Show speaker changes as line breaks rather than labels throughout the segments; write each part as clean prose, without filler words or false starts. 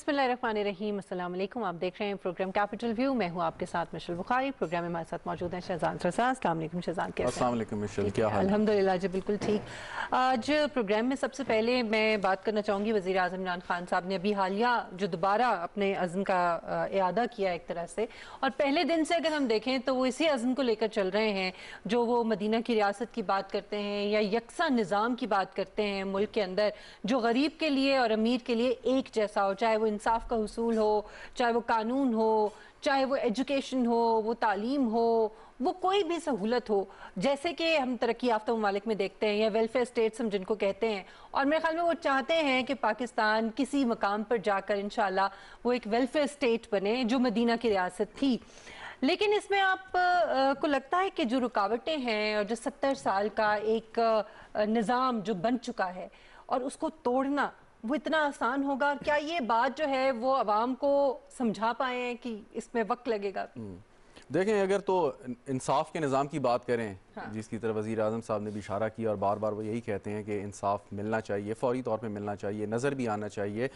बिस्मिल्लाहिर्रहमानिर्रहीम। अस्सलाम वालेकुम। आप देख रहे हैं प्रोग्राम कैपिटल व्यू। मैं हूं आपके साथ मिशेल बुखारी। प्रोग्राम में हमारे साथ मौजूद हैं शहजाद रज़ा। अस्सलाम वालेकुम शहजाद, कैसे हैं?
अस्सलाम वालेकुम मिशेल, क्या हाल है?
अल्हम्दुलिल्लाह जी बिल्कुल ठीक। आज प्रोग्राम में सबसे पहले मैं बात करना चाहूँगी वज़ीर आज़म इमरान खान साहब ने अभी हालिया जो दोबारा अपने अज़्म का इआदा किया एक तरह से, और पहले दिन से अगर हम देखें तो वो इसी अज़्म को लेकर चल रहे हैं जो वो मदीना की रियासत की बात करते हैं या यकसा निज़ाम की बात करते हैं मुल्क के अंदर, जो गरीब के लिए और अमीर के लिए एक जैसा हो, चाहे वो इंसाफ का हुसूल हो, चाहे वो कानून हो, चाहे वो एजुकेशन हो, वो तालीम हो, वो कोई भी सहूलत हो, जैसे कि हम तरक्की याफ्ता ममालिक में देखते हैं या वेलफेयर स्टेट्स हम जिनको कहते हैं। और मेरे ख्याल में वो चाहते हैं कि पाकिस्तान किसी मकाम पर जाकर इंशाल्लाह वो एक वेलफेयर स्टेट बने जो मदीना की रियासत थी। लेकिन इसमें आप को लगता है कि जो रुकावटें हैं और जो 70 साल का एक निज़ाम जो बन चुका है और उसको तोड़ना वो इतना आसान होगा? क्या ये बात जो है वो आवाम को समझा पाए हैं कि इसमें वक्त लगेगा?
देखें, अगर तो इंसाफ के निज़ाम की बात करें,
हाँ।
जिसकी तरफ वज़ीर आज़म साहब ने भी इशारा किया और बार बार वो यही कहते हैं कि इंसाफ मिलना चाहिए, फ़ौरी तौर पे मिलना चाहिए, नज़र भी आना चाहिए,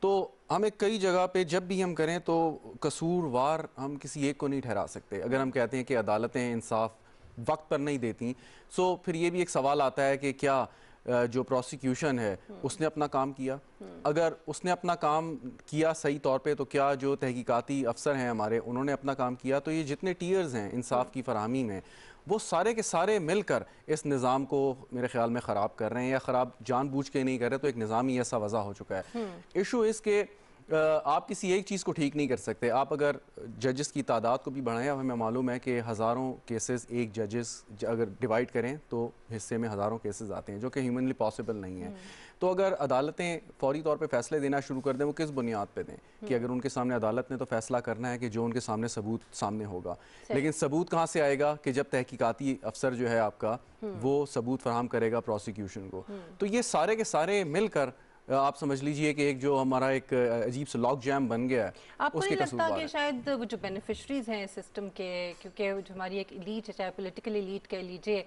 तो हमें कई जगह पे जब भी हम करें तो कसूरवार हम किसी एक को नहीं ठहरा सकते। अगर हम कहते हैं कि अदालतें इंसाफ वक्त पर नहीं देती, सो फिर ये भी एक सवाल आता है कि क्या जो प्रोसिक्यूशन है उसने अपना काम किया? अगर उसने अपना काम किया सही तौर पे, तो क्या जो तहकीकाती अफसर हैं हमारे, उन्होंने अपना काम किया? तो ये जितने टीयर्स हैं इंसाफ की फरहमी में, वो सारे के सारे मिलकर इस निज़ाम को मेरे ख्याल में ख़राब कर रहे हैं, या ख़राब जानबूझ के नहीं कर रहे, तो एक निज़ाम ही ऐसा वज़ा हो चुका है। इशू इसके आप किसी एक चीज़ को ठीक नहीं कर सकते। आप अगर जजेस की तादाद को भी बढ़ाएं, अब हमें मालूम है कि हज़ारों केसेस एक जजेस अगर डिवाइड करें तो हिस्से में हज़ारों केसेस आते हैं, जो कि ह्यूमनली पॉसिबल नहीं है। तो अगर अदालतें फ़ौरी तौर पे फ़ैसले देना शुरू कर दें, वो किस बुनियाद पे दें? कि अगर उनके सामने अदालत ने तो फ़ैसला करना है कि जो उनके सामने सबूत सामने होगा, लेकिन सबूत कहाँ से आएगा? कि जब तहकीकाती अफसर जो है आपका वो सबूत फराहम करेगा प्रोसिक्यूशन को। तो ये सारे के सारे मिलकर आप समझ लीजिए कि एक जो हमारा एक अजीब सा लॉक जैम बन गया है।
आपको नहीं लगता कि शायद वो जो बेनिफिशरीज हैं सिस्टम के, क्योंकि जो हमारी एक एलीट है, चाहे पॉलिटिकल एलीट कह लीजिए,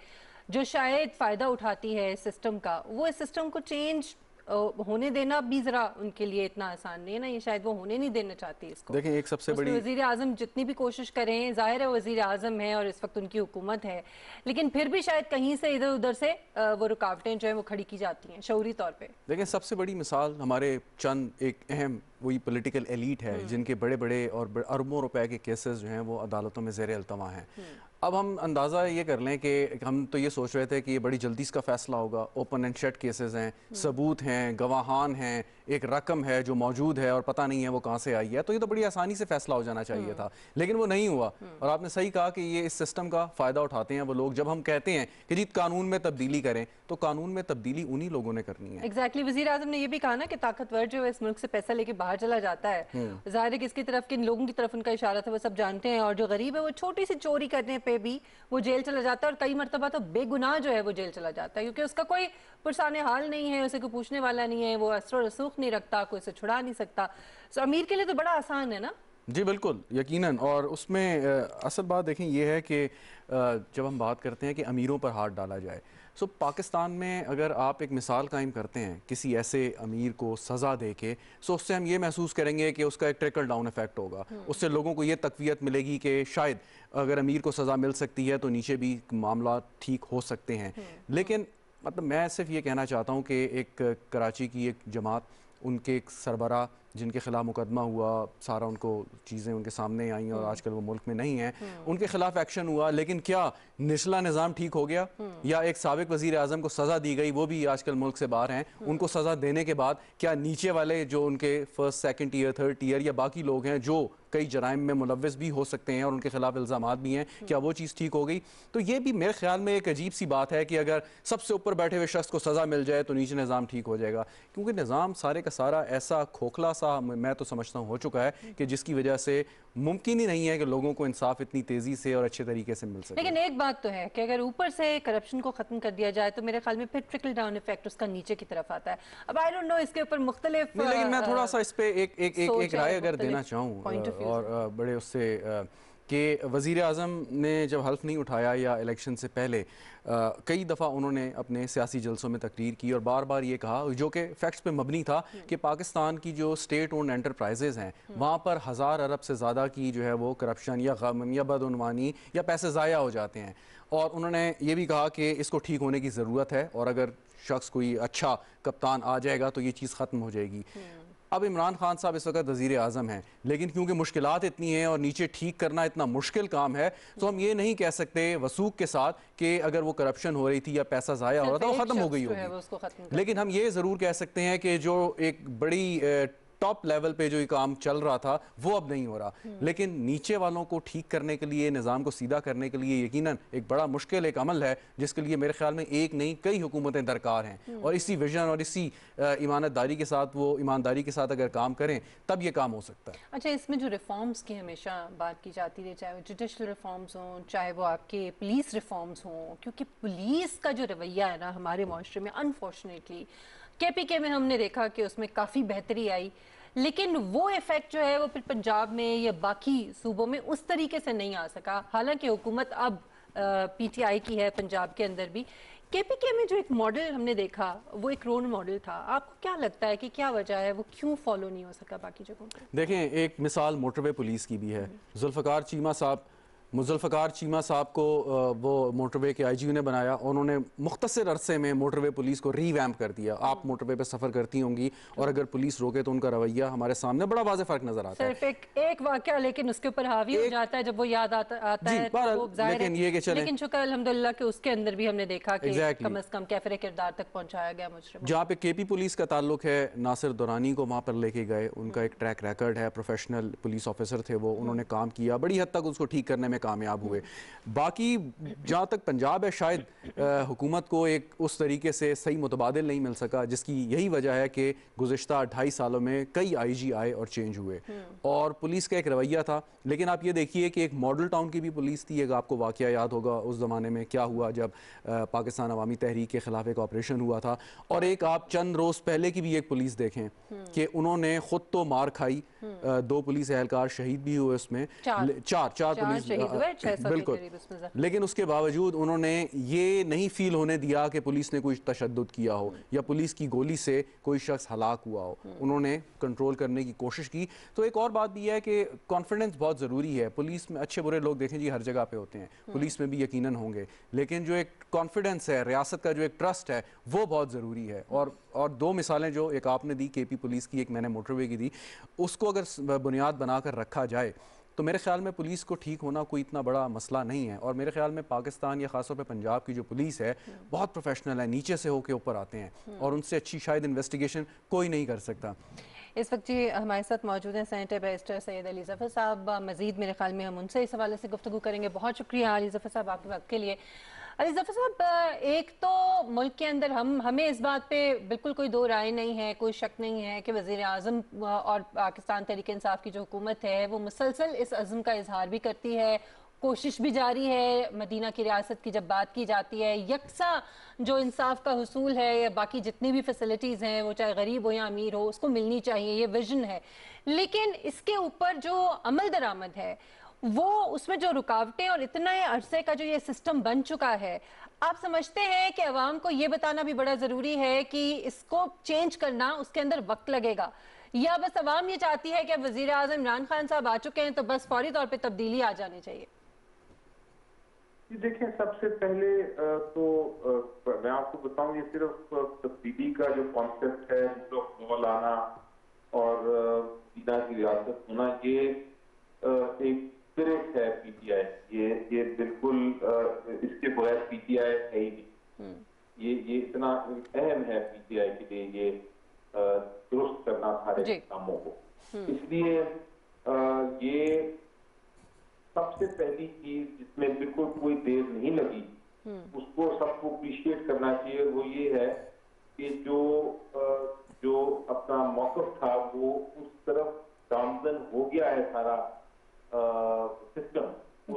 जो शायद फ़ायदा उठाती है इस सिस्टम का, वो इस सिस्टम को चेंज होने देना भी ज़रा उनके लिए इतना आसान नहीं है ना? ये शायद वो होने नहीं देना चाहती इसको।
देखें, एक सबसे बड़ी
वज़ीर आज़म जितनी भी कोशिश करें, ज़ाहिर है वज़ीर आज़म है और इस वक्त उनकी हुकूमत है, लेकिन फिर भी शायद कहीं से इधर उधर से वो रुकावटें जो है वो खड़ी की जाती हैं शऊरी तौर पे।
देखें, सबसे बड़ी मिसाल हमारे चंद एक अहम वही पॉलिटिकल एलीट है, जिनके बड़े बड़े और अरबों रुपए के केसेस जो हैं वो अदालतों में ज़ेर अल्तवा हैं। अब हम अंदाज़ा ये कर लें कि हम तो ये सोच रहे थे कि ये बड़ी जल्दी इसका फैसला होगा, ओपन एंड शट केसेस हैं, सबूत हैं, गवाहान हैं, एक रकम है जो मौजूद है और पता नहीं है वो कहाँ से आई है, तो ये तो बड़ी आसानी से फैसला हो जाना चाहिए था, लेकिन वो नहीं हुआ। और आपने सही कहा कि ये इस सिस्टम का फ़ायदा उठाते हैं वो लोग। जब हम कहते हैं कि जी कानून में तब्दीली करें, तो कानून में तब्दीली उन्हीं लोगों ने करनी है।
एग्जैक्टली वज़ीर आज़म ने ये भी कहा ना कि ताकतवर जो है इस मुल्क से पैसा लेके बाहर चला जाता है, ज़ाहिर है किसकी तरफ, किन लोगों की तरफ उनका इशारा था वो सब जानते हैं, और जो गरीब है वो छोटी सी चोरी करने पे भी वो जेल चला जाता है, और कई मरतबा तो बेगुनाह जो है वो जेल चला जाता है, क्योंकि उसका कोई पुरसाने हाल नहीं है, उसे कोई पूछने वाला नहीं है, वो असर रसूख नहीं रखता, कोई उसे छुड़ा नहीं सकता। तो अमीर के लिए तो बड़ा आसान है ना?
जी बिल्कुल, यकीनन। और उसमें असल बात देखें ये है कि जब हम बात करते हैं कि अमीरों पर हाथ डाला जाए, सो पाकिस्तान में अगर आप एक मिसाल कायम करते हैं किसी ऐसे अमीर को सज़ा दे के, सो उससे हम ये महसूस करेंगे कि उसका एक ट्रिकल डाउन इफेक्ट होगा। उससे लोगों को ये तक़वियत मिलेगी कि शायद अगर अमीर को सज़ा मिल सकती है तो नीचे भी मामला ठीक हो सकते हैं। लेकिन मतलब मैं सिर्फ ये कहना चाहता हूँ कि एक कराची की एक जमात, उनके एक सरबरा जिनके खिलाफ मुकदमा हुआ, सारा उनको चीज़ें उनके सामने आई और आजकल वो मुल्क में नहीं है, उनके खिलाफ एक्शन हुआ, लेकिन क्या निचला निज़ाम ठीक हो गया? या एक साबिक वज़ीर आज़म को सज़ा दी गई, वो भी आजकल मुल्क से बाहर हैं, उनको सज़ा देने के बाद क्या नीचे वाले जो उनके first second tier third tier या बाकी लोग हैं जो कई जराइम में मुलव्वस भी हो सकते हैं और उनके खिलाफ इल्ज़ामात भी हैं, क्या वो चीज़ ठीक हो गई? तो ये भी मेरे ख्याल में एक अजीब सी बात है कि अगर सबसे ऊपर बैठे हुए शख्स को सज़ा मिल जाए तो नीचे निज़ाम ठीक हो जाएगा, क्योंकि निज़ाम सारे का सारा ऐसा खोखला सा मैं तो समझता हूँ हो चुका है कि जिसकी वजह से मुमकिन ही नहीं है कि लोगों को इंसाफ इतनी तेज़ी से और अच्छे तरीके से मिल सके।
लेकिन एक बात तो है कि अगर ऊपर से करप्शन को ख़त्म कर दिया जाए तो मेरे ख्याल में फिर ट्रिकल डाउन इफेक्ट उसका नीचे की तरफ आता है। अब आई डोंट नो इसके ऊपर मुख्तलिफ,
लेकिन मैं थोड़ा सा इस पे एक राय अगर देना चाहूँ और बड़े उससे کہ وزیر اعظم نے جب حلف نہیں اٹھایا یا الیکشن سے پہلے کئی دفعہ انہوں نے اپنے سیاسی جلسوں میں تقریر کی اور بار بار یہ کہا، جو کہ فیکٹس پہ مبنی تھا، کہ پاکستان کی جو اسٹیٹ اونڈ انٹرپرائزز ہیں وہاں پر 1000 ارب سے زیادہ کی جو ہے وہ کرپشن یا غم یا بدعنوانی یا پیسے ضائع ہو جاتے ہیں. اور انہوں نے یہ بھی کہا کہ اس کو ٹھیک ہونے کی ضرورت ہے، اور اگر شخص کوئی اچھا کپتان آ جائے گا تو یہ چیز ختم ہو جائے گی. اب عمران خان صاحب اس وقت وزیر اعظم ہیں، لیکن کیونکہ مشکلات اتنی ہیں اور نیچے ٹھیک کرنا اتنا مشکل کام ہے، تو ہم یہ نہیں کہہ سکتے وثوق کے ساتھ کہ اگر وہ کرپشن ہو رہی تھی یا پیسہ ضائع ہو رہا تھا وہ ختم ہو گئی ہوگی. لیکن ہم یہ ضرور کہہ سکتے ہیں کہ جو ایک بڑی ٹاپ لیول پہ جو یہ کام چل رہا تھا وہ اب نہیں ہو رہا. لیکن نیچے والوں کو ٹھیک کرنے کے لیے، نظام کو سیدھا کرنے کے لیے یقیناً ایک بڑا مشکل ایک عمل ہے، جس کے لیے میرے خیال میں ایک نہیں کئی حکومتیں درکار ہیں. اور اسی ویژن اور اسی ایمانداری کے ساتھ اگر کام کریں تب یہ کام ہو سکتا ہے.
اچھا، اس میں جو ریفارمز کی ہمیشہ بات کی جاتی ہے، چاہے وہ جوڈیشل ریفارمز ہوں، چاہے وہ آپ کے پولیس ریفارمز ہوں، کیونکہ پولیس کا جو رویہ ہے نا ہمارے معاشرے میں انفارچونیٹلی KPK میں ہم نے دیکھا کہ اس میں کافی بہتری آئی، لیکن وہ ایفیکٹ جو ہے وہ پھر پنجاب میں یا باقی صوبوں میں اس طریقے سے نہیں آ سکا. حالانکہ حکومت اب PTI کی ہے پنجاب کے اندر بھی. KPK میں جو ایک ماڈل ہم نے دیکھا وہ ایک رول ماڈل تھا. آپ کو کیا لگتا ہے کہ کیا وجہ ہے وہ کیوں فالو نہیں ہو سکا باقی جگہوں پہ؟
دیکھیں، ایک مثال موٹر وے پولیس کی بھی ہے. ذوالفقار چیمہ صاحب کو وہ موٹر وے کے IGO نے بنایا، اور انہوں نے مختصر عرصے میں موٹر وے پولیس کو ری ویمپ کر دیا. آپ موٹر وے پہ سفر کرتی ہوں گی اور اگر پولیس روکے تو ان کا رویہ ہمارے سامنے بڑا واضح فرق نظر آتا ہے.
صرف ایک واقعہ لیکن اس کے اوپر حاوی ہو جاتا ہے جب وہ یاد آتا ہے تو وہ ظاہر ہے. لیکن شکر الحمدللہ کہ اس کے اندر بھی ہم نے دیکھا کہ کم از کم کیفر کردار تک پہنچایا گیا مجرموں.
جہاں پہ KP پولیس کا تعلق ہے، ناصر دورانی کو وہاں پر لے کے گئے. ان کا ایک ٹریک ریکرڈ ہے، پروفیشنل پولیس آفیسر تھے وہ، انہوں نے کام کیا، بڑی حد تک اس کو ٹھیک کرنے میں کامیاب ہوئے. باقی جہاں تک پنجاب ہے، شاید حکومت کو ایک اس طریقے سے صحیح متبادل نہیں مل سکا، جس کی یہی وجہ ہے کہ گزشتہ 2.5 سالوں میں کئی IG آئے اور چینج ہوئے، اور پولیس کا ایک رویہ تھا. لیکن آپ یہ دیکھیے کہ ایک ماڈل ٹاؤن کی بھی پولیس تھی. ایک آپ کو واقعہ یاد ہوگا اس زمانے میں کیا ہوا جب پاکستان عوامی تحریک کے خلاف ایک آپریشن ہوا تھا. اور ایک آپ چند روز پہلے کی بھی ایک پولیس دیکھیں کہ انہوں نے خود تو مار کھائی، 2 پولیس اہلکار شہید بھی ہوئے اس میں، چار پولیس بالکل. لیکن اس کے باوجود انہوں نے یہ نہیں فیل ہونے دیا کہ پولیس نے کوئی تشدد کیا ہو یا پولیس کی گولی سے کوئی شخص ہلاک ہوا ہو. انہوں نے کنٹرول کرنے کی کوشش کی. تو ایک اور بات بھی ہے کہ کانفیڈنس بہت ضروری ہے. پولیس میں اچھے برے لوگ دیکھیں جی ہر جگہ پہ ہوتے ہیں، پولیس میں بھی یقیناً ہوں گے، لیکن جو ایک کانفیڈنس ہے، ریاست کا جو ایک ٹرسٹ ہے، وہ بہت ضروری ہے. اور 2 مثالیں جو ایک آپ نے دی KP پولیس کی، ایک میں نے موٹر وے کی دی، اس کو اگر بنیاد بنا کر رکھا جائے تو میرے خیال میں پولیس کو ٹھیک ہونا کوئی اتنا بڑا مسئلہ نہیں ہے. اور میرے خیال میں پاکستان یا خاص طور پہ پنجاب کی جو پولیس ہے بہت پروفیشنل ہے، نیچے سے ہو کے اوپر آتے ہیں، اور ان سے اچھی شاید انویسٹیگیشن کوئی نہیں کر سکتا.
اس وقت جی ہمارے ساتھ موجود ہیں سینیٹر بیرسٹر سید علی ظفر صاحب. مزید میرے خیال میں ہم ان سے اس حوالے سے گفتگو کریں گے. بہت شکریہ علی ظفر صاحب آپ کے وقت کے لیے. علی ظفر صاحب، ایک تو ملک کے اندر ہمیں اس بات پہ بالکل کوئی دو رائے نہیں ہے، کوئی شک نہیں ہے کہ وزیر اعظم اور پاکستان تحریک انصاف کی جو حکومت ہے وہ مسلسل اس عزم کا اظہار بھی کرتی ہے، کوشش بھی جاری ہے. مدینہ کی ریاست کی جب بات کی جاتی ہے، یکساں جو انصاف کا حصول ہے یا باقی جتنی بھی فیسلٹیز ہیں وہ چاہے غریب ہو یا امیر ہو اس کو ملنی چاہیے، یہ ویژن ہے. لیکن اس کے اوپر جو عمل درآمد ہے، وہ اس میں جو رکاوٹیں اور اتنا عرصے کا جو یہ سسٹم بن چکا ہے، آپ سمجھتے ہیں کہ عوام کو یہ بتانا بھی بڑا ضروری ہے کہ اس کو چینج کرنا اس کے اندر وقت لگے گا، یا بس عوام یہ چاہتی ہے کہ وزیر اعظم عمران خان صاحب آ چکے ہیں تو بس فوری طور پہ تبدیلی آ جانی چاہیے؟
دیکھیں، سب سے پہلے تو میں آپ کو بتاؤں، یہ صرف تبدیلی کا جو کانسیپٹ ہے، جو لانا اور مدینہ کی ریاست ہونا، یہ ایک اسپرٹ ہے PTI. یہ بالکل اس کے بغیر PTI ہے ہی نہیں. یہ اتنا اہم ہے PTI کے لیے یہ درست کرنا سارے کاموں کو. اس لیے یہ سب سے پہلی چیز جس میں بالکل کوئی دیر نہیں لگی، اس کو سب کو اپریشیٹ کرنا چاہیے، وہ یہ ہے کہ جو اپنا موقف تھا وہ اس طرف گامزن ہو گیا ہے سارا سسٹم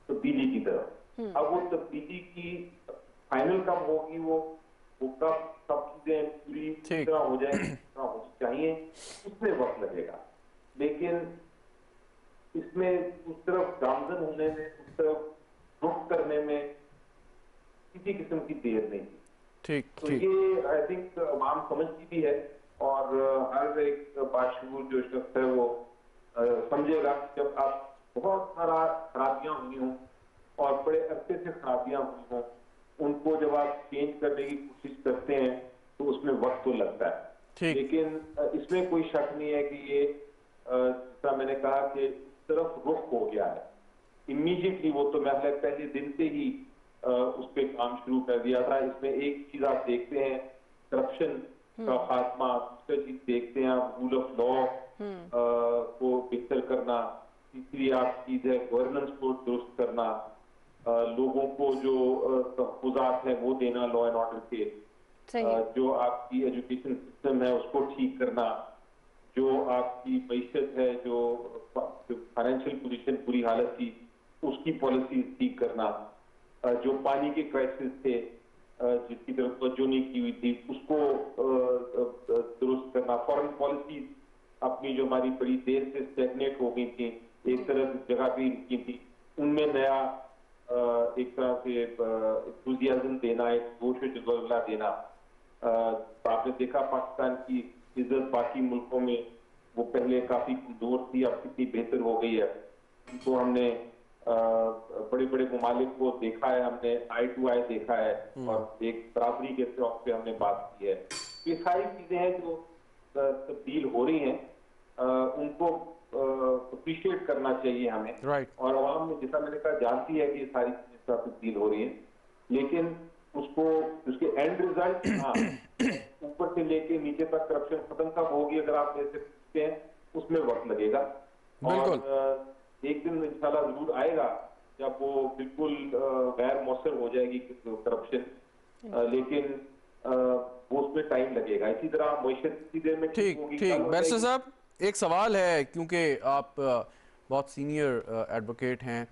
تبدیلی کی طرف. اب وہ تبدیلی کی فائنل کب ہوگی، وہ کب سب چیزیں پوری طرح ہو جائیں گی، ہونی چاہیے، اس میں وقت لگے گا. لیکن اس जिसमें उस तरफ गामजन होने में, उस तरफ रुख करने में किसी किस्म की देर नहीं थी।
ठीक
तो
ठीक।
ये आई थिंक आवाम समझती भी है, और हर एक बाशऊर जो शख्स है वो समझेगा कि जब आप बहुत सारा खराबियां हुई हों और बड़े अरसे से खराबियां हुई हों, उनको जब आप चेंज करने की कोशिश करते हैं तो उसमें वक्त तो लगता है।
ठीक।
लेकिन इसमें कोई शक नहीं है कि ये जैसा मैंने कहा कि इस तरफ रुख हो गया है इमीडिएटली। वो तो मैं पहले दिन से ही उस पर काम शुरू कर दिया था। इसमें एक चीज आप देखते हैं, करप्शन का खात्मा, दूसरी चीज देखते हैं आप रूल ऑफ लॉ को बेहतर करना, तीसरी आप चीज है गवर्नेंस को दुरुस्त करना, लोगों को जो तहफ़्फ़ुज़ात है वो देना लॉ एंड ऑर्डर के, जो आपकी एजुकेशन सिस्टम है उसको ठीक करना, जो आपकी मईशत है, जो फाइनेंशियल पोजीशन पूरी हालत थी उसकी पॉलिसी ठीक करना, जो पानी के क्राइसिस थे जिसकी तरफ तवज्जो नहीं की हुई थी उसको दुरुस्त करना, फॉरेन पॉलिसी अपनी जो हमारी बड़ी देर से स्टैग्नेट हो गई थी, एक तरफ जगह भी रुकी थी, उनमें नया एक तरह से एंथुसियाज्म देना, एक जोश व जज्बा देना। तो आपने देखा पाकिस्तान की इज्जत बाकी मुल्कों में वो पहले काफी कमजोर थी, अब कितनी बेहतर हो गई है। तो हमने बड़े बड़े ममालिक को देखा है, हमने आई टू आई देखा है और एक बराबरी के तौर पे हमने बात की है। ये सारी चीजें हैं जो तब्दील हो रही हैं, उनको अप्रिशिएट करना चाहिए हमें। और आवाम में जैसा मैंने कहा जानती है कि ये सारी चीजें तब्दील हो रही हैं, लेकिन उसको उसके एंड रिजल्ट ऊपर से लेके नीचे तक करप्शन खत्म कब होगी अगर आप ऐसे पूछते हैं, उसमें वक्त लगेगा। और एक दिन इंशाल्लाह जरूर आएगा जब वो बिल्कुल गैर मौसर हो जाएगी करप्शन, लेकिन वो उसमें टाइम लगेगा। इसी तरह मईशत इसी देर में ठीक होगी।
ठीक। बैरिस्टर साहब एक सवाल है, क्योंकि आप बहुत सीनियर एडवोकेट हैं,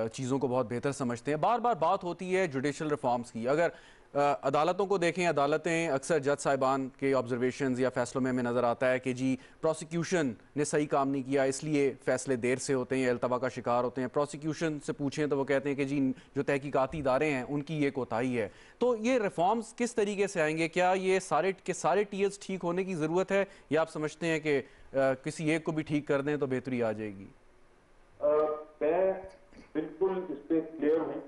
चीज़ों को बहुत बेहतर समझते हैं, बार बार बात होती है जुडिशल रिफॉर्म्स की। अगर अदालतों को देखें, अदालतें अक्सर जज साहिबान के ऑब्जर्वेशंस या फैसलों में हमें नज़र आता है कि जी प्रोसिक्यूशन ने सही काम नहीं किया इसलिए फ़ैसले देर से होते हैं, अल्तवा का शिकार होते हैं। प्रोसिक्यूशन से पूछें तो वो कहते हैं कि जी जो तहकीकाती इदारे हैं उनकी ये कोताही है। तो ये रिफॉर्म्स किस तरीके से आएंगे? क्या ये सारे टीएस ठीक होने की ज़रूरत है, या आप समझते हैं कि किसी एक को भी ठीक कर दें तो बेहतरी आ जाएगी?
मैं बिल्कुल इस पे क्लियर हूँ,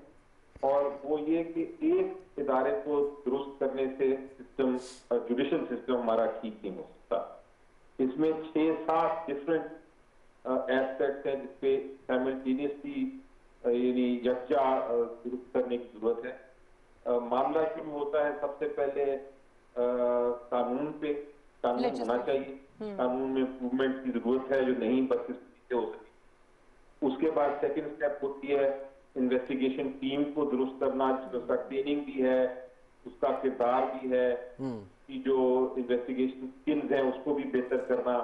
और वो ये कि एक इदारे को दुरुस्त करने से सिस्टम, जुडिशल सिस्टम हमारा ठीक नहीं हो सकता। इसमें 6-7 डिफरेंट एस्पेक्ट्स हैं जिसपे साइमल्टेनियसली यानी यकजा दुरुस्त करने की जरूरत है। मामला शुरू होता है सबसे पहले कानून पे, कानून होना चाहिए, कानून में इम्प्रूवमेंट की जरूरत है जो नहीं बस से हो सके। उसके बाद सेकंड स्टेप होती है इन्वेस्टिगेशन टीम को दुरुस्त करना, जिसका ट्रेनिंग भी है, उसका किरदार भी है, कि जो इन्वेस्टिगेशन स्किल्स है उसको भी बेहतर करना,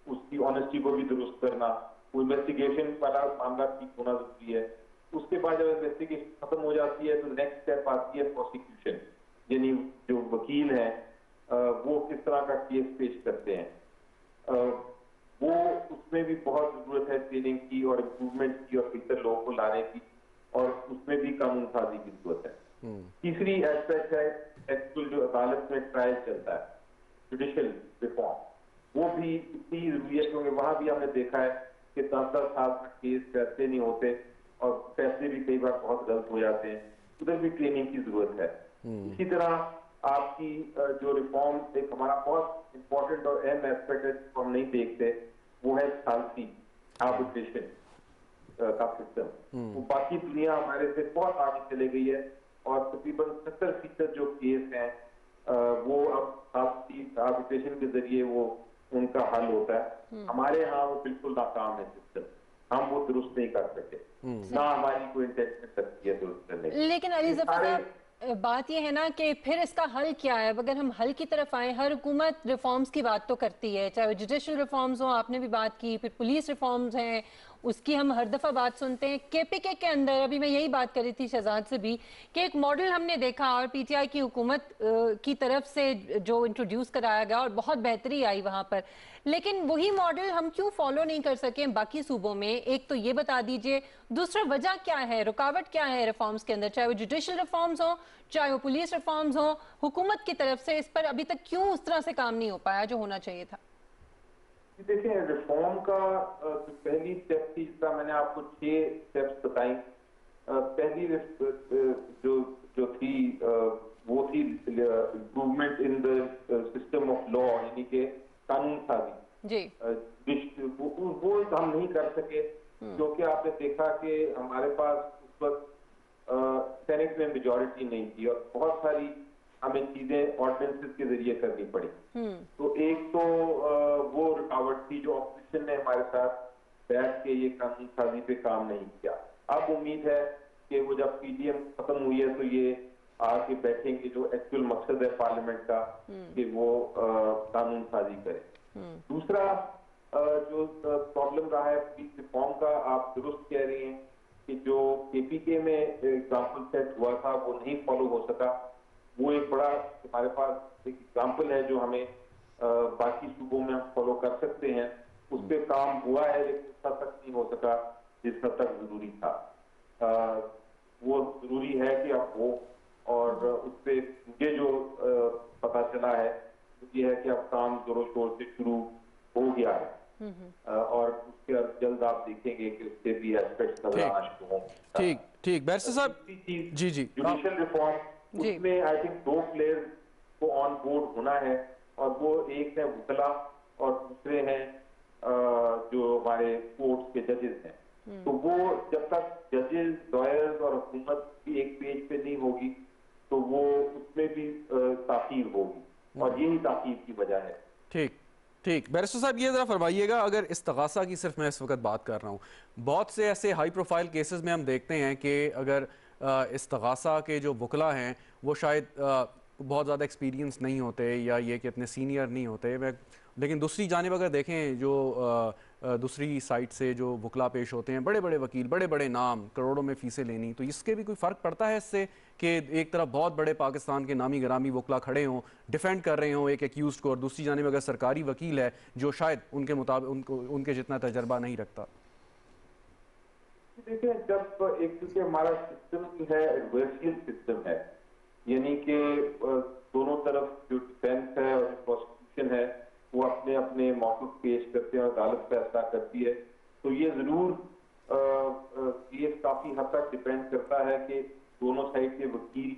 उसकी ऑनेस्टी को भी दुरुस्त करना। वो इन्वेस्टिगेशन वाला मामला ठीक होना जरूरी है। उसके बाद जब इन्वेस्टिगेशन खत्म हो जाती है तो नेक्स्ट स्टेप आती है प्रोसिक्यूशन, यानी जो वकील है वो किस तरह का केस पेश करते हैं। वो उसमें भी बहुत जरूरत है ट्रेनिंग की और इम्प्रूवमेंट की और बेहतर लोगों को लाने की, और उसमें भी कानून साजी की जरूरत है। तीसरी एस्पेक्ट है एक्चुअल जो अदालत में ट्रायल चलता है, जुडिशल रिफॉर्म, वो भी इतनी जरूरी है क्योंकि वहां भी हमने देखा है कि 10-10 साल तक केस फैसले नहीं होते और फैसले भी कई बार बहुत गलत हो जाते हैं। उधर भी ट्रेनिंग की जरूरत है। इसी तरह आपकी जो रिफॉर्म एक हमारा बहुत इंपॉर्टेंट और अहम एस्पेक्ट है जिसको हम नहीं देखते, वो है सालसी आर्बिट्रेशन का सिस्टम। वो बाकी दुनिया हमारे से बहुत आगे चले गई है और तकरीबन 70% जो केस हैं वो अब सालसी आर्बिट्रेशन के जरिए वो उनका हल होता है। हमारे यहाँ वो बिल्कुल नाकाम है सिस्टम, हम वो दुरुस्त नहीं कर सकते, ना हमारी कोई इंटेंशन करती है दुरुस्त करने की।
लेकिन अली ज़फ़र साहब, बात यह है ना कि फिर इसका हल क्या है? अगर हम हल की तरफ आए, हर हुकूमत रिफॉर्म्स की बात तो करती है, चाहे जुडिशल रिफॉर्म्स हो, आपने भी बात की, फिर पुलिस रिफॉर्म्स हैं, उसकी हम हर दफ़ा बात सुनते हैं। KPK के अंदर अभी मैं यही बात कर रही थी शहजाद से भी कि एक मॉडल हमने देखा और PTI की हुकूमत की तरफ से जो इंट्रोड्यूस कराया गया और बहुत बेहतरी आई वहाँ पर, लेकिन वही मॉडल हम क्यों फॉलो नहीं कर सके बाकी सूबों में? एक तो ये बता दीजिए, दूसरा वजह क्या है, रुकावट क्या है रिफॉर्म्स के अंदर, चाहे वो जुडिशल रिफॉर्म्स हो, चाहे वो पुलिस रिफॉर्म्स हो, हुकूमत की तरफ से इस पर अभी तक क्यों उस तरह से काम नहीं हो पाया जो होना चाहिए था?
देखिए, रिफॉर्म का जो पहली स्टेप थी, जिसका मैंने आपको 6 स्टेप्स बताई, पहली जो जो थी वो थी improvement in the system of law, यानी कि कानून साजी
जी।
वो हम नहीं कर सके क्योंकि आपने देखा कि हमारे पास उस वक्त सेनेट में मेजॉरिटी नहीं थी और बहुत सारी हमें चीजें ऑर्डिनेंसेस के जरिए करनी पड़ी। तो एक तो वो रुकावट थी जो ऑपोजिशन ने हमारे साथ बैठ के ये कानून साजी पे काम नहीं किया। अब उम्मीद है कि वो जब PDM खत्म हुई है तो ये आके बैठेंगे, जो एक्चुअल मकसद है पार्लियामेंट का कि वो कानून साजी करे। दूसरा जो प्रॉब्लम रहा है पुलिस रिफॉर्म का, आप दुरुस्त कह रही हैं कि जो KPK में एग्जाम्पल सेट हुआ था वो नहीं फॉलो हो सका। वो एक बड़ा हमारे पास एक एग्जाम्पल है जो हमें बाकी सूबों में हम फॉलो कर सकते हैं। उस पर काम हुआ है लेकिन उस हद तक नहीं हो सका जिस हद तक जरूरी था। वो जरूरी है कि अब हो, और उस पर मुझे जो पता चला है ये है कि अब काम जोरों शोर से शुरू हो गया है और उसके अब जल्द आप देखेंगे कि उससे भी एस्पेक्ट नजर आना शुरू होंगे।
ठीक बैरिस्टर साहब, जी
जुडिशियल रिफॉर्म, उसमें आई थिंक 2 प्लेयर्स को ऑन बोर्ड होना है, और वो एक है वकला और दूसरे हैं जो हमारे कोर्ट्स के जजेस हैं। तो वो जब तक जजेस, लॉयर्स और हुकूमत भी एक पेज पे नहीं होगी तो वो उसमें भी ताखीर होगी, और यही ताखीर की वजह है।
ठीक बैरिस्टर साहब, ये ज़रा फरमाइएगा, अगर इस्तग़ासा की सिर्फ मैं इस वक्त बात कर रहा हूँ, बहुत से ऐसे हाई प्रोफाइल केसेस में हम देखते हैं कि अगर इस्तग़ासा के जो वकला हैं वो शायद बहुत ज़्यादा एक्सपीरियंस नहीं होते या ये कि इतने सीनियर नहीं होते, लेकिन दूसरी जानिब अगर देखें जो दूसरी साइड से जो वकला पेश होते हैं, बड़े बड़े वकील, बड़े बड़े नाम, करोड़ों में फ़ीसें लेनी, तो इसके भी कोई फ़र्क पड़ता है इससे कि एक तरफ बहुत बड़े पाकिस्तान के नामी गरामी वकला खड़े हों, डिफेंड कर रहे हों एक एक्यूज़ को, और दूसरी जानिब अगर सरकारी वकील है जो शायद उनके मुताबिक उनके जितना तजर्बा नहीं रखता?
देखिए, जब एक क्योंकि हमारा सिस्टम है एडवर्सियल सिस्टम है, यानी कि दोनों तरफ जो डिफेंस है और प्रोसिक्यूशन है वो अपने अपने मौक़िफ़ पेश करते हैं और अदालत फैसला करती है, तो ये जरूर केस काफी हद तक डिपेंड करता है कि दोनों साइड के वकील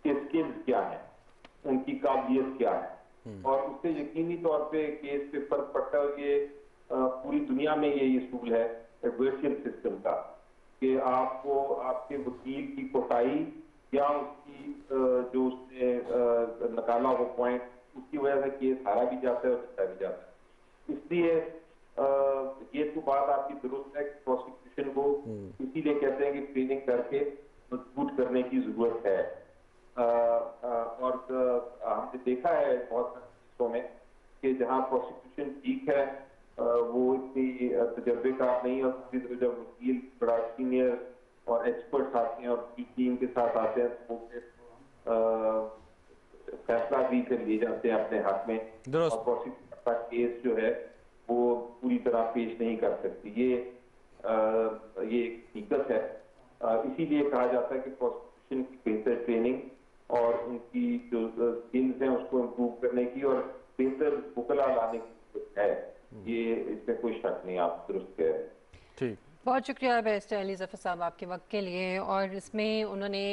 के स्किल्स क्या है, उनकी काबिलियत क्या है, और उससे यकीनी तौर पे केस पे फर्क पड़ता है। ये पूरी दुनिया में ये असूल है एडवर्सियल सिस्टम का कि आपको आपके वकील की कोताही या उसकी जो उसने निकाला हो पॉइंट, उसकी वजह से केस हारा भी जाता है और जीता भी जाता है। इसलिए ये तो बात आपकी दुरुस्त है कि प्रोसिक्यूशन को इसीलिए कहते हैं कि ट्रेनिंग करके मजबूत करने की जरूरत है। और हमने देखा है बहुत सारे केसों में कि जहां प्रोसिक्यूशन ठीक है वो इतनी तजर्बेकार नहीं, और दूसरी तरफ जब वकील बड़ा सीनियर और एक्सपर्ट्स आते हैं और टीम के साथ आते हैं तो वो फैसला भी फिर लिए जाते हैं अपने हाथ में, और प्रोसिक्यूटर का केस जो है वो पूरी तरह पेश नहीं कर सकती। ये एक हकीकत है। इसीलिए कहा जाता है कि प्रोसिक्यूशन की बेहतर ट्रेनिंग और उनकी जो स्किल्स हैं उसको इम्प्रूव करने की और बेहतर वकला लाने की जरूरत है, ये इसमें कोई शक नहीं, आप दुरुस्त कह रहे हैं।
ठीक,
बहुत शुक्रिया बैरिस्टर अली ज़फ़र साहब आपके वक्त के लिए। और इसमें उन्होंने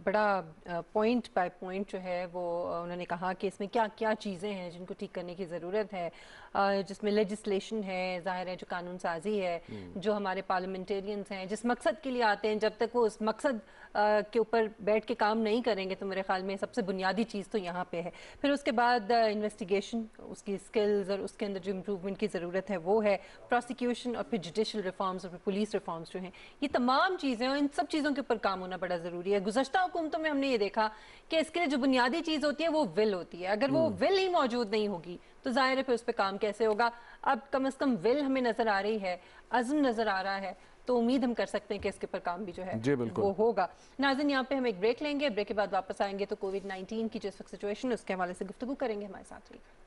बड़ा पॉइंट बाय पॉइंट जो है वो उन्होंने कहा कि इसमें क्या क्या चीज़ें हैं जिनको ठीक करने की ज़रूरत है, जिसमें लेजिस्लेशन है, ज़ाहिर है जो कानून साजी है, जो हमारे पार्लियामेंटेरियंस हैं जिस मकसद के लिए आते हैं, जब तक वो उस मकसद के ऊपर बैठ के काम नहीं करेंगे तो मेरे ख्याल में सबसे बुनियादी चीज़ तो यहाँ पे है। फिर उसके बाद इन्वेस्टिगेशन, उसकी स्किल्स और उसके अंदर जो इम्प्रूवमेंट की ज़रूरत है वो है, प्रोसिक्यूशन, और फिर जुडिशल रिफॉर्म्स और پولیس ریفارمز جو ہیں، یہ تمام چیزیں اور ان سب چیزوں کے اوپر کام ہونا بڑا ضروری ہے. گزشتہ حکومتوں میں ہم نے یہ دیکھا کہ اس کے لیے جو بنیادی چیز ہوتی ہے وہ ول ہوتی ہے. اگر وہ ول ہی موجود نہیں ہوگی تو ظاہر ہے پھر اس پہ کام کیسے ہوگا. اب کم از کم ول ہمیں نظر آ رہی ہے, عزم نظر آ رہا ہے, تو امید ہم کر سکتے ہیں کہ اس کے پر کام بھی جو ہے وہ ہوگا. ناظرین, یہاں پہ ہم ایک بریک لیں گے, بریک کے بعد واپس آئیں گے تو کووڈ-19 کی جو اس وقت سچویشن ہے اس کے حوالے سے گفتگو کریں گے. ہمارے ساتھ رہیے.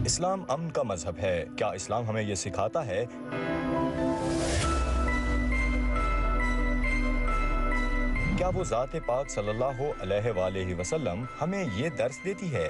اسلام امن کا مذہب ہے. کیا اسلام ہمیں یہ سکھاتا ہے کیا وہ ذات پاک صلی اللہ علیہ وآلہ وسلم ہمیں یہ درس دیتی ہے؟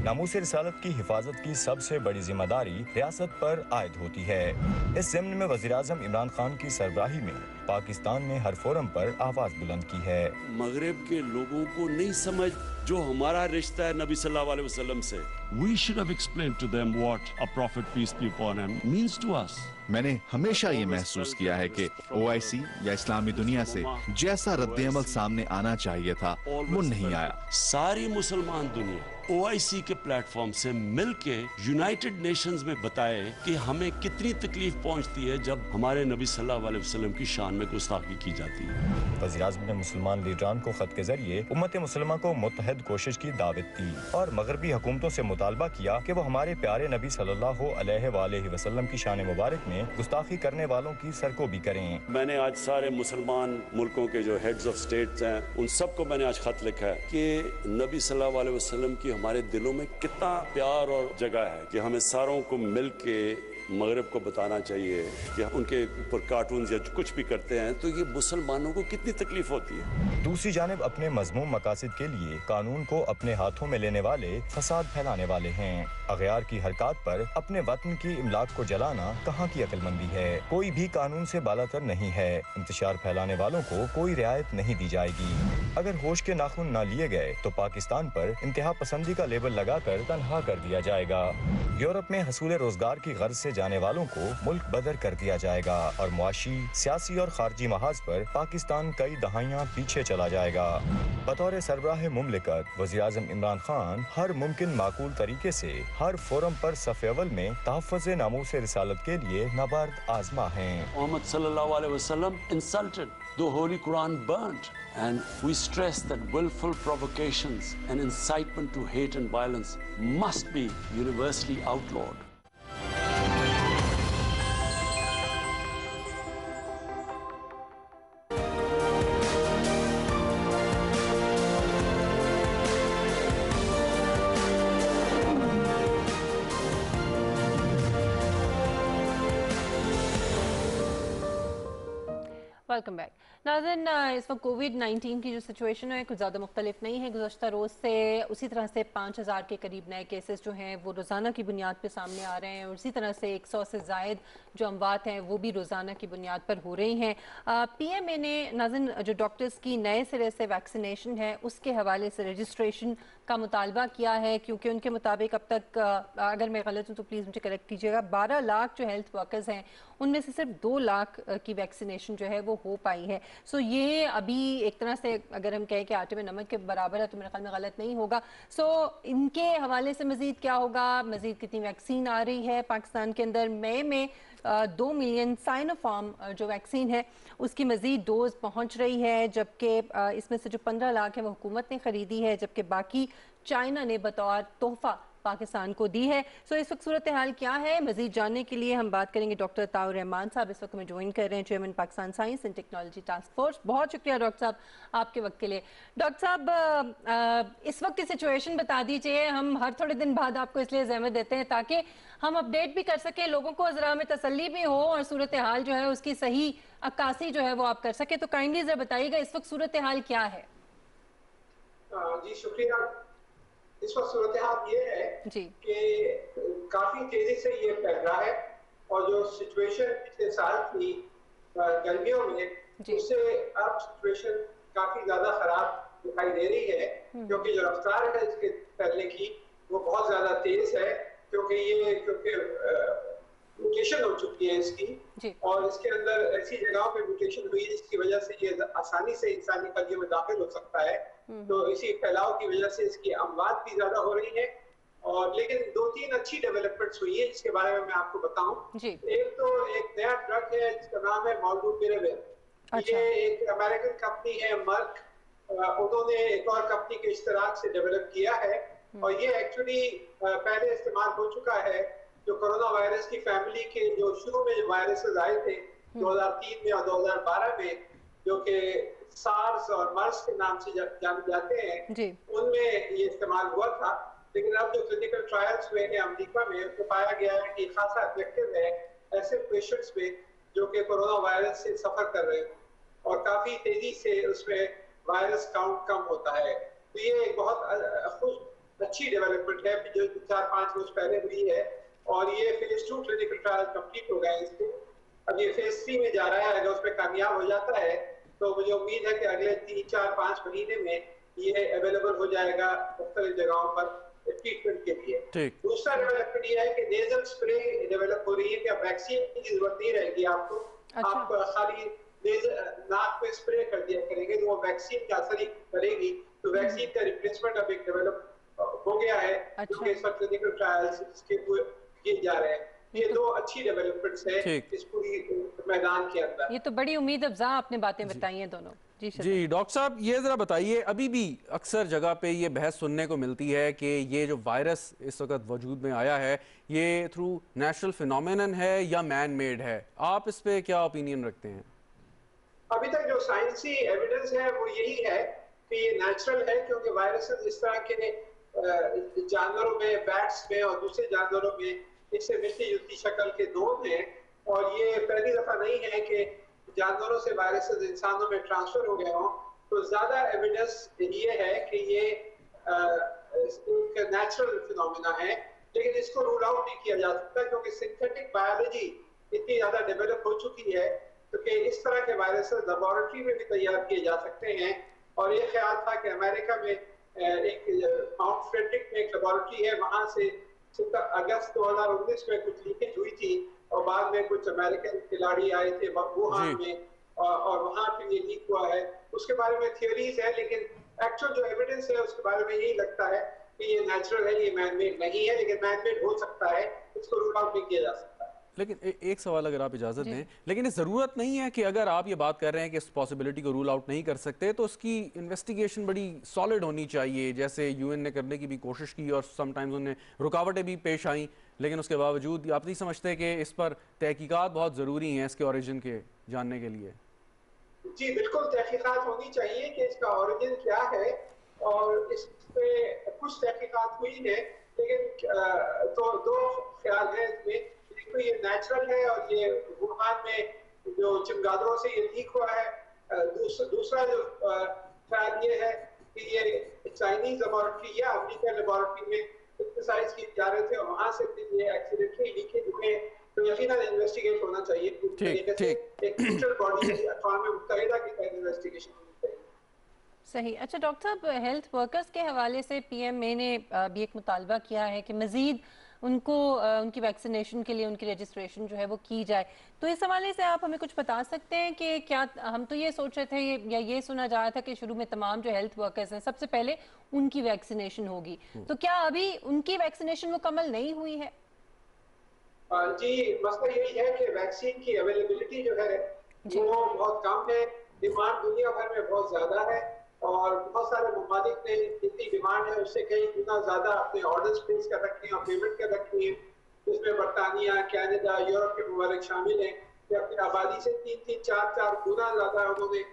ناموس رسالت کی حفاظت کی سب سے بڑی ذمہ داری ریاست پر عائد ہوتی ہے. اس ضمن میں وزیراعظم عمران خان کی سربراہی میں پاکستان نے ہر فورم پر آواز بلند کی ہے.
مغرب کے لوگوں کو نہیں سمجھ جو ہمارا رشتہ ہے نبی صلی اللہ علیہ وسلم سے. We should have explained to them what a prophet, peace be upon him, means to us.
میں نے ہمیشہ یہ محسوس کیا ہے کہ OIC یا اسلامی دنیا سے جیسا رد عمل سامنے آنا چاہیے تھا وہ نہیں آیا.
ساری مسلمان دنیا OIC کے پلیٹ فارم سے مل کے یونائٹڈ نیشنز میں بتائے کہ ہمیں کتنی تکلیف پہنچتی ہے جب ہمارے نبی صلی اللہ علیہ وسلم کی شان میں گستاخی کی جاتی ہے.
وزیراعظم نے مسلمان لیڈران کو خط کے ذریعے امت مسلمہ کو متحد کوشش کی دعوت دی اور مغربی حکومتوں سے مطالبہ کیا کہ وہ ہمارے پیارے نبی صلی اللہ علیہ وآلہ وسلم کی شان مبارک میں گستاخی کرنے والوں کی سرکوبی کریں.
میں نے آج سارے مسلمان ملکوں کے جو ہیڈز آف سٹیٹس ہیں ان سب کو میں نے آج خط لکھا ہے کہ نبی صلی اللہ علیہ وسلم کی ہمارے دلوں میں کتنا پیار اور جگہ ہے کہ ہمیں ساروں کو مل کے مغرب کو بتانا چاہیے کہ ان کے اوپر کارٹونز یا کچھ بھی کرتے ہیں تو یہ مسلمانوں کو کتنی تکلیف ہوتی ہے.
دوسری جانب اپنے مذموم مقاصد کے لیے قانون کو اپنے ہاتھوں میں لینے والے فساد پھیلانے والے ہیں. اغیار کی حرکات پر اپنے وطن کی املاک کو جلانا کہاں کی عقل مندی ہے. کوئی بھی قانون سے بالاتر نہیں ہے. انتشار پھیلانے والوں کو کوئی رعایت نہیں دی جائے گی. اگر ہوش کے ناخن نہ لیے گئے تو پاکستان پر انتہا پسندی کا لیبل لگا کر تنہا کر دیا جائے گا. یورپ میں حصول روزگار کی غرض سے جانے والوں کو ملک بدر کر دیا جائے گا اور معاشی, سیاسی اور خارجی محاذ پر پاکستان کئی دہائیاں پیچھے چلا جائے گا. بطور سربراہ مملکت وزیر اعظم عمران خان ہر ممکن معقول طریقے سے ہر فورم پر صف اول میں تحفظ ناموس رسالت کے لیے نبرد آزما ہیں.
محمد صلی اللہ علیہ وسلم insulted, the Holy Quran burnt, and we stress that willful provocations and incitement to hate and violence must be universally outlawed.
Welcome back. ناظرین, اس وقت کووڈ-19 کی جو سچویشن ہے کچھ زیادہ مختلف نہیں ہے. گزشتہ روز سے اسی طرح سے 5000 کے قریب نئے کیسز جو ہیں وہ روزانہ کی بنیاد پہ سامنے آ رہے ہیں اور اسی طرح سے 100 سے زائد جو اموات ہیں وہ بھی روزانہ کی بنیاد پر ہو رہی ہیں. پی ایم اے نے ناظرین جو ڈاکٹرز کی نئے سرے سے ویکسینیشن ہے اس کے حوالے سے رجسٹریشن کا مطالبہ کیا ہے, کیونکہ ان کے مطابق اب تک, اگر میں غلط ہوں تو پلیز مجھے کریکٹ کیجیے گا, 12 لاکھ جو ہیلتھ ورکرز ہیں ان میں سے صرف 2 لاکھ کی ویکسینیشن جو ہے وہ ہو پائی ہے. سو یہ ابھی ایک طرح سے اگر ہم کہیں کہ آٹے میں نمک کے برابر ہے تو میرے خیال میں غلط نہیں ہوگا. سو ان کے حوالے سے مزید کیا ہوگا, مزید کتنی ویکسین آ رہی ہے پاکستان کے اندر. مئی میں 2 ملین سائنو فارم جو ویکسین ہے اس کی مزید ڈوز پہنچ رہی ہے, جبکہ اس میں سے جو 15 لاکھ ہے وہ حکومت نے خریدی ہے, جبکہ باقی چائنا نے بطور تحفہ پاکستان کو دی ہے. سو اس وقت صورتحال کیا ہے, مزید جاننے کے لیے ہم بات کریں گے ڈاکٹر عطاء الرحمان صاحب اس وقت میں جوائن کر رہے ہیں, chairman Pakistan science and technology task force. بہت شکریہ ڈاکٹر صاحب آپ کے وقت کے لیے. ڈاکٹر صاحب اس وقت کی سچویشن بتا دیجئے, ہم ہر تھوڑے دن بعد آپ کو اس لیے زحمت دیتے ہیں تاکہ ہم اپڈیٹ بھی کر سکیں, لوگوں کو ذرا میں تسلی بھی ہو اور صورتحال جو ہے اس کی صحیح عکاسی جو ہے وہ آپ کر سکیں. تو کائنڈلی ذرا بتائیے گا اس وقت صورتحال کیا ہے.
جی شکریہ. اس وقت صورتحال یہ ہے کہ کافی تیزی سے یہ پھیل رہا ہے اور جو سچویشن پچھلے سال تھی گرمیوں میں اس سے اب سچویشن کافی زیادہ خراب دکھائی دے رہی ہے, کیونکہ جو رفتار ہے اس کے پھیلنے کی وہ بہت زیادہ تیز ہے क्योंकि ये म्यूटेशन हो चुकी है इसकी, और इसके अंदर ऐसी जगहों पे म्यूटेशन हुई है जिसकी वजह से ये आसानी से इंसानी कलियों में दाखिल हो सकता है। तो इसी फैलाव की वजह से इसकी अमवात भी ज्यादा हो रही है। और लेकिन 2-3 अच्छी डेवलपमेंट्स हुई है जिसके बारे में मैं आपको बताऊं। एक तो एक नया ड्रग है जिसका नाम है मॉल्नूपिरेविर। ये एक अमेरिकन कंपनी है मर्क, उन्होंने एक और कंपनी के इश्तराक से डेवलप किया है, और ये एक्चुअली पहले इस्तेमाल हो चुका है। जो कोरोना वायरस की फैमिली के जो शुरू में जो वायरसेस आए थे 2003 में और 2012 में, जो कि सार्स और मर्स के नाम से जाने जाते हैं, उनमें ये इस्तेमाल हुआ था। लेकिन अब जो क्लिनिकल ट्रायल्स हुए हैं अमेरिका में, उसमें पाया गया है कि खासा इफेक्टिव है ऐसे पेशेंट्स में जो कि कोरोना वायरस से सफर कर रहे हैं, और काफी तेजी से उसमें वायरस काउंट कम होता है। तो ये एक बहुत अच्छी डेवलपमेंट है जो 4-5 रोज पहले हुई है, और ये फेज 2 क्लिनिकल ट्रायल कंप्लीट हो गए इसके। अब ये फेज 3 में जा रहा है। अगर उसमें कामयाब हो जाता है तो मुझे उम्मीद है कि अगले 3-4-5 महीने में ये अवेलेबल हो जाएगा मुख्तलिफ जगहों पर ट्रीटमेंट के लिए। दूसरा डेवलपमेंट ये है कि नेजल स्प्रे डेवलप हो रही है कि अब वैक्सीन की जरूरत नहीं रहेगी आपको। आप खाली नाक में स्प्रे कर दिया करेंगे तो वो वैक्सीन का असर ही करेगी। तो वैक्सीन का रिप्लेसमेंट अब एक डेवलप हो गया है, क्योंकि इस वक्त क्लिनिकल ट्रायल्स इसके किए जा रहे हैं। ये 2 अच्छी डेवलपमेंट्स है इस पूरी मैदान के अंदर।
ये तो बड़ी उम्मीद अफजा आपने बातें बताई हैं दोनों।
जी डॉक्टर साहब, ये जरा बताइए, अभी भी अक्सर जगह पे ये बहस सुनने को मिलती है कि ये जो वायरस इस वक्त वजूद में आया है ये थ्रू नेचुरल फिनोमेनन है या मैन मेड है, आप इस पे क्या ओपिनियन रखते हैं?
अभी तक जो साइंसी एविडेंस है वो यही है कि ये नेचुरल है, क्योंकि वायरसेस इस तरह के जानवरों में, बैट्स में और दूसरे जानवरों में इससे मिलती जुलती शक्ल के दोन हैं, और ये पहली दफा नहीं है कि जानवरों से वायरसेस इंसानों में ट्रांसफर हो गए हों। तो ज्यादा एविडेंस ये है कि ये एक नेचुरल फिनोमेना है, लेकिन इसको रूल आउट नहीं किया जा सकता क्योंकि सिंथेटिक बायोलॉजी इतनी ज्यादा डेवलप हो चुकी है क्योंकि इस तरह के वायरसेस लेबोरेटरी में भी तैयार किए जा सकते हैं। और ये ख्याल था कि अमेरिका में एक माउंट फ्रेडरिक में एक लेबोरेटरी है, वहां से अगस्त 2019 में कुछ लीकेज हुई थी और बाद में कुछ अमेरिकन खिलाड़ी आए थे वुहान में और वहां पे ये लीक हुआ है। उसके बारे में थियोरीज है, लेकिन एक्चुअल जो एविडेंस है उसके बारे में यही लगता है कि ये नेचुरल है, ये मैनमेड नहीं है, लेकिन मैनमेड हो सकता है, इसको रूल आउट नहीं किया जा सकता।
लेकिन एक सवाल अगर आप इजाजत दें, लेकिन ये जरूरत नहीं है कि अगर आप ये बात कर रहे हैं कि इस पॉसिबिलिटी को रूल आउट नहीं कर सकते तो उसकी इन्वेस्टिगेशन बड़ी सॉलिड होनी चाहिए, जैसे यूएन ने करने की भी कोशिश की और समटाइम्स उन्हें रुकावटें भी पेश आई, लेकिन उसके बावजूद आप नहीं समझते कि इस पर तहकीकात बहुत ज़रूरी हैं इसके ओरिजिन के जानने के लिए?
जी बिल्कुल, तहकीकात होनी चाहिए कि इसका ओरिजिन क्या है, और इस पे कुछ तहकीकात हुई है, लेकिन तो दो ख्याल है इसमें। तो ये नेचुरल है और ये वुहान में जो चमगादड़ों से ये लीक हुआ है। दूसरा जो ख्याल ये है कि ये चाइनीज लेबोरेटरी या अमेरिकन लेबोरेटरी में एक्सरसाइज की जा रहे थे और वहां से ये एक्सीडेंटली लीकेज हुए, तो यकीनन इन्वेस्टिगेट होना चाहिए। एक न्यूट्रल बॉडी अक़वाम मुत्तहिदा की तरह इन्वेस्टिगेशन होनी चाहिए।
सही। अच्छा डॉक्टर साहब, हेल्थ वर्कर्स के हवाले से पीएमए ने भी एक मुतालबा किया है कि मजीद उनको उनकी वैक्सीनेशन के लिए उनकी रजिस्ट्रेशन जो है वो की जाए, तो इस हवाले से आप हमें कुछ बता सकते हैं कि क्या, हम तो ये सोच रहे थे या ये सुना जा रहा था कि शुरू में तमाम जो हेल्थ वर्कर्स हैं सबसे पहले उनकी वैक्सीनेशन होगी, तो क्या अभी उनकी वैक्सीनेशन मुकम्मल नहीं हुई है?
जी मसला यही है कि वैक्सीन की अवेलेबिलिटी जो है वो बहुत कम है, डिमांड दुनिया भर में बहुत ज्यादा है और बहुत सारे ममालिक ने जितनी डिमांड है उससे कई गुना ज्यादा अपने ऑर्डर्स प्लेस कर रखे हैं और पेमेंट कर रखी है, जिसमें बरतानिया, कनाडा, यूरोप के ममालिक शामिल हैं कि अपनी आबादी से 3-3, 4-4 गुना ज्यादा उन्होंने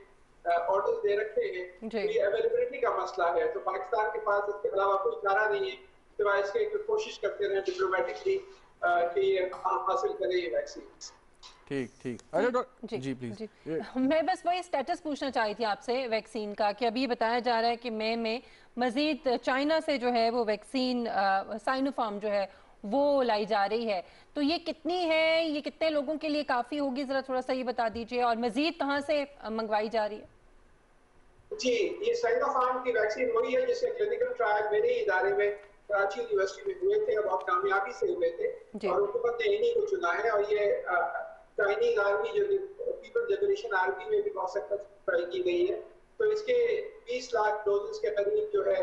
ऑर्डर्स दे रखे हैं। तो ये अवेलेबिलिटी का मसला है, तो पाकिस्तान के पास इसके अलावा कोई चारा नहीं है सिवाय इसके कोशिश करते रहे डिप्लोमेटिकली कि ये हासिल करें ये वैक्सीन।
ठीक ठीक। अरे डॉक्टर जी प्लीज,
मैं बस वही स्टेटस पूछना चाह रही थी आपसे वैक्सीन का कि अभी बताया जा रहा है कि मई में मजीद चाइना से जो है वो वैक्सीन साइनोफार्म जो है वो लाई जा रही है, तो ये कितनी है, ये कितने लोगों के लिए काफ़ी होगी, ज़रा थोड़ा सा ये बता दीजिए, और मजीद कहाँ से मंगवाई जा रही है?
जी, ये साइनोफार्म की वैक्सीन वही है जिसके क्लिनिकल ट्रायल मेरे इदारे में कराची यूनिवर्सिटी में हुए थे, बहुत कामयाबी से हुए थे, और हुकूमत ने इन्हीं को चुना है। और ये चाइनीज आर्मी जो पीपल लिबरेशन आर्मी में भी बहुत सख्त ट्राई की गई है। तो इसके 20 लाख डोजेस के करीब जो है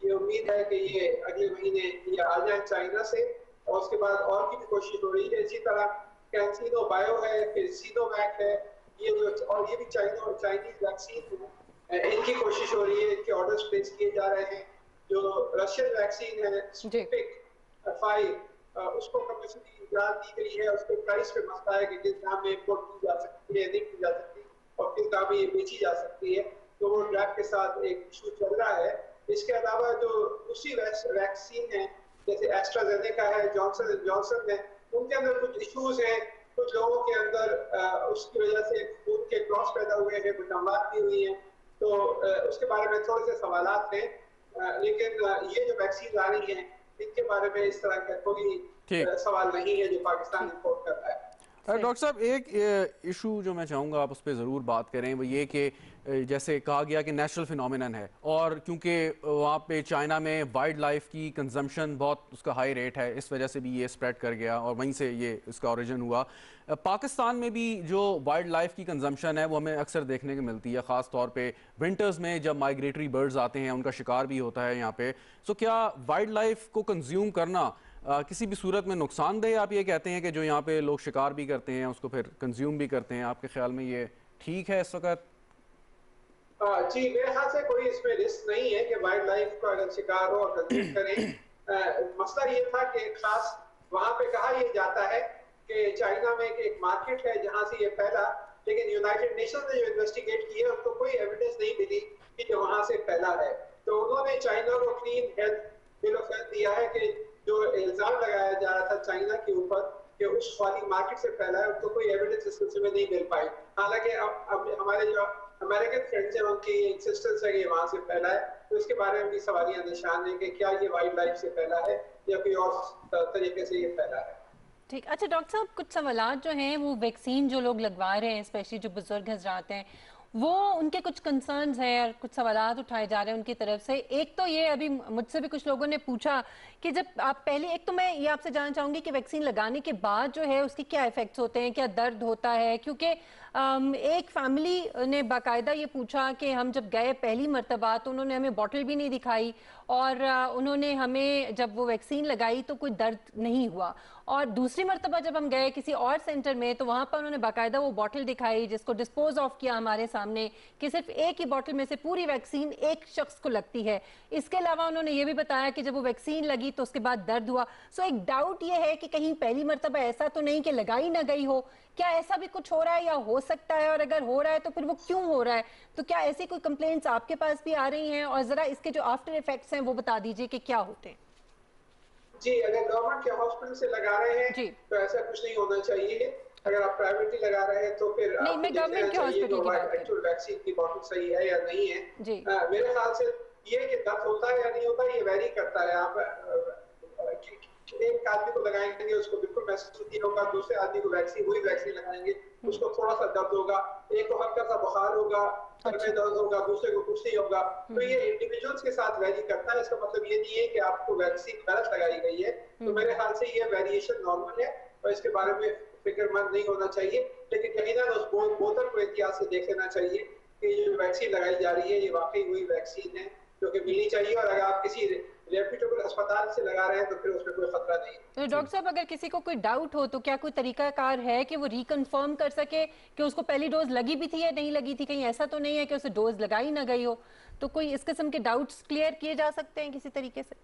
ये उम्मीद है कि ये अगले महीने ये आ जाए चाइना से, और उसके बाद और की भी कोशिश हो रही है। इसी तरह कैंसिनो बायो है, फिर सीनोवैक है, ये जो और ये भी चाइनीज वैक्सीन है, इनकी कोशिश हो रही है, इनके ऑर्डर्स प्लेस किए जा रहे हैं। जो रशियन वैक्सीन है स्पुतनिक 5 उसको कमर्शियली ग्रांट दी गई है, उसके प्राइस पे मसला है कि किस दाम में इंपोर्ट की जा सकती है, नहीं की जा सकती, और किस दाम में ये बेची जा सकती है। तो वो ड्रैग के साथ एक इशू चल रहा है। इसके अलावा जो दूसरी वैक्सीन है जैसे एस्ट्राजेनेका है, जॉनसन है, उनके अंदर कुछ इश्यूज हैं, कुछ लोगों के अंदर उसकी वजह से खून के क्रॉस पैदा हुए हैं, कुछ अमवात भी हुई हैं, तो उसके बारे में थोड़े से सवालात हैं। लेकिन ये जो वैक्सीन आ रही हैं इनके बारे में इस तरह का कोई सवाल नहीं है जो पाकिस्तान इंपोर्ट कर रहा है।
डॉक्टर साहब, एक इशू जो मैं चाहूँगा आप उस पर ज़रूर बात करें, वो ये कि जैसे कहा गया कि नेचुरल फिनोमिनन है, और क्योंकि वहाँ पे चाइना में वाइल्ड लाइफ की कंजम्पशन बहुत उसका हाई रेट है, इस वजह से भी ये स्प्रेड कर गया और वहीं से ये इसका ओरिजिन हुआ। पाकिस्तान में भी जो वाइल्ड लाइफ की कंजम्पशन है वो हमें अक्सर देखने को मिलती है, ख़ास तौर पे विंटर्स में जब माइग्रेटरी बर्ड्स आते हैं, उनका शिकार भी होता है यहाँ पे। सो क्या वाइल्ड लाइफ को कंज्यूम करना किसी भी सूरत में नुकसानदेह आप ये कहते हैं कि जो यहाँ पे लोग शिकार भी करते हैं उसको फिर कंज्यूम भी करते हैं, आपके ख्याल में ये ठीक है इस वक्त?
जी, मेरे ख्याल से कोई इसमें रिस्क नहीं है कि वाइल्ड लाइफ को अगर शिकार हो और कंज्यूम करें। मसला ये था कि खास वहाँ पे कहा यह जाता है कि चाइना में एक मार्केट है जहाँ से ये फैला, लेकिन यूनाइटेड नेशन ने जो इन्वेस्टिगेट किया उसको कोई एविडेंस नहीं मिली कि जो वहाँ से फैला है। तो उन्होंने चाइना को clean health bill of health दिया है कि जो इल्जाम लगाया जा रहा था चाइना के ऊपर कि उस वाली मार्केट से फैला है, उसको कोई एविडेंस इस सिलसिले में नहीं मिल पाई। हालांकि अब हमारे जो अमेरिकन फ्रेंड्स हैं उनकी इंसिस्टेंस है कि वहां से फैला है, तो इसके बारे में भी सवालिया निशान है कि क्या ये वाइल्ड लाइफ से फैला है या कोई और तरीके से ये फैला है।
ठीक, अच्छा डॉक्टर साहब, कुछ सवालात जो हैं वो वैक्सीन जो लोग लगवा रहे हैं, स्पेशली जो बुजुर्ग हजरात हैं, वो उनके कुछ कंसर्न्स हैं और कुछ सवालात उठाए जा रहे हैं उनकी तरफ से। एक तो ये, अभी मुझसे भी कुछ लोगों ने पूछा कि जब आप पहले, एक तो मैं ये आपसे जानना चाहूँगी कि वैक्सीन लगाने के बाद जो है उसके क्या इफ़ेक्ट्स होते हैं, क्या दर्द होता है? क्योंकि एक फैमिली ने बाकायदा ये पूछा कि हम जब गए पहली मरतबा तो उन्होंने हमें बॉटल भी नहीं दिखाई, और उन्होंने हमें जब वो वैक्सीन लगाई तो कोई दर्द नहीं हुआ, और दूसरी मरतबा जब हम गए किसी और सेंटर में तो वहाँ पर उन्होंने बाकायदा वो बॉटल दिखाई जिसको डिस्पोज ऑफ किया हमारे सामने कि सिर्फ एक ही बॉटल में से पूरी वैक्सीन एक शख्स को लगती है। इसके अलावा उन्होंने ये भी बताया कि जब वो वैक्सीन लगी तो उसके बाद दर्द हुआ। सो एक डाउट ये है कि कहीं पहली मरतबा ऐसा तो नहीं कि लगाई ना गई हो, क्या ऐसा भी कुछ हो रहा है या हो सकता है, और अगर हो रहा है तो फिर वो क्यों हो रहा है? तो क्या ऐसी कोई कंप्लेंट्स आपके पास भी आ रही हैं, और जरा इसके जो आफ्टर इफेक्ट्स हैं वो बता दीजिए कि क्या होते हैं।
जी, अगर गवर्नमेंट के हॉस्पिटल से लगा रहे हैं तो ऐसा कुछ नहीं होना चाहिए। अगर आप प्राइवेटली लगा रहे हैं तो फिर
नहीं, मैं गवर्नमेंट के हॉस्पिटल की बात
एक्चुअल वैक्सीन की बॉटल सही है या नहीं है। मेरे ख्याल से ये कि दर्द होता है या नहीं होता ये वेरी करता है। आप एक आदमी को लगाएंगे उसको बिल्कुल महसूस नहीं होगा, दूसरे आदमी को वही वैक्सीन लगाएंगे उसको थोड़ा सा दर्द होगा, एक को हल्का सा बुखार होगा, सर में दर्द होगा, दूसरे को कुछ नहीं होगा। तो ये इंडिविजुअल्स के साथ वेरी करता है। इसका मतलब ये नहीं है कि आपको वैक्सीन गलत लगाई गई है। तो मेरे ख्याल से ये वेरिएशन नॉर्मल है और इसके बारे में फिक्रमंद नहीं होना चाहिए। लेकिन यकीनन उस बोतल को एहतियात से देख लेना चाहिए कि जो वैक्सीन लगाई जा रही है ये वाकई वही वैक्सीन है जो कि मिलनी चाहिए, और अगर आप किसी रेप्यूटेबल अस्पताल से लगा रहे हैं तो फिर उसमें कोई खतरा नहीं है।
तो डॉक्टर साहब, अगर किसी को कोई डाउट हो तो क्या कोई तरीका कार है कि वो रिकन्फर्म कर सके कि उसको पहली डोज लगी भी थी या नहीं लगी थी? कहीं ऐसा तो नहीं है कि उसे डोज लगाई ना गई हो? तो कोई इस किस्म के डाउट्स क्लियर किए जा सकते हैं किसी तरीके से?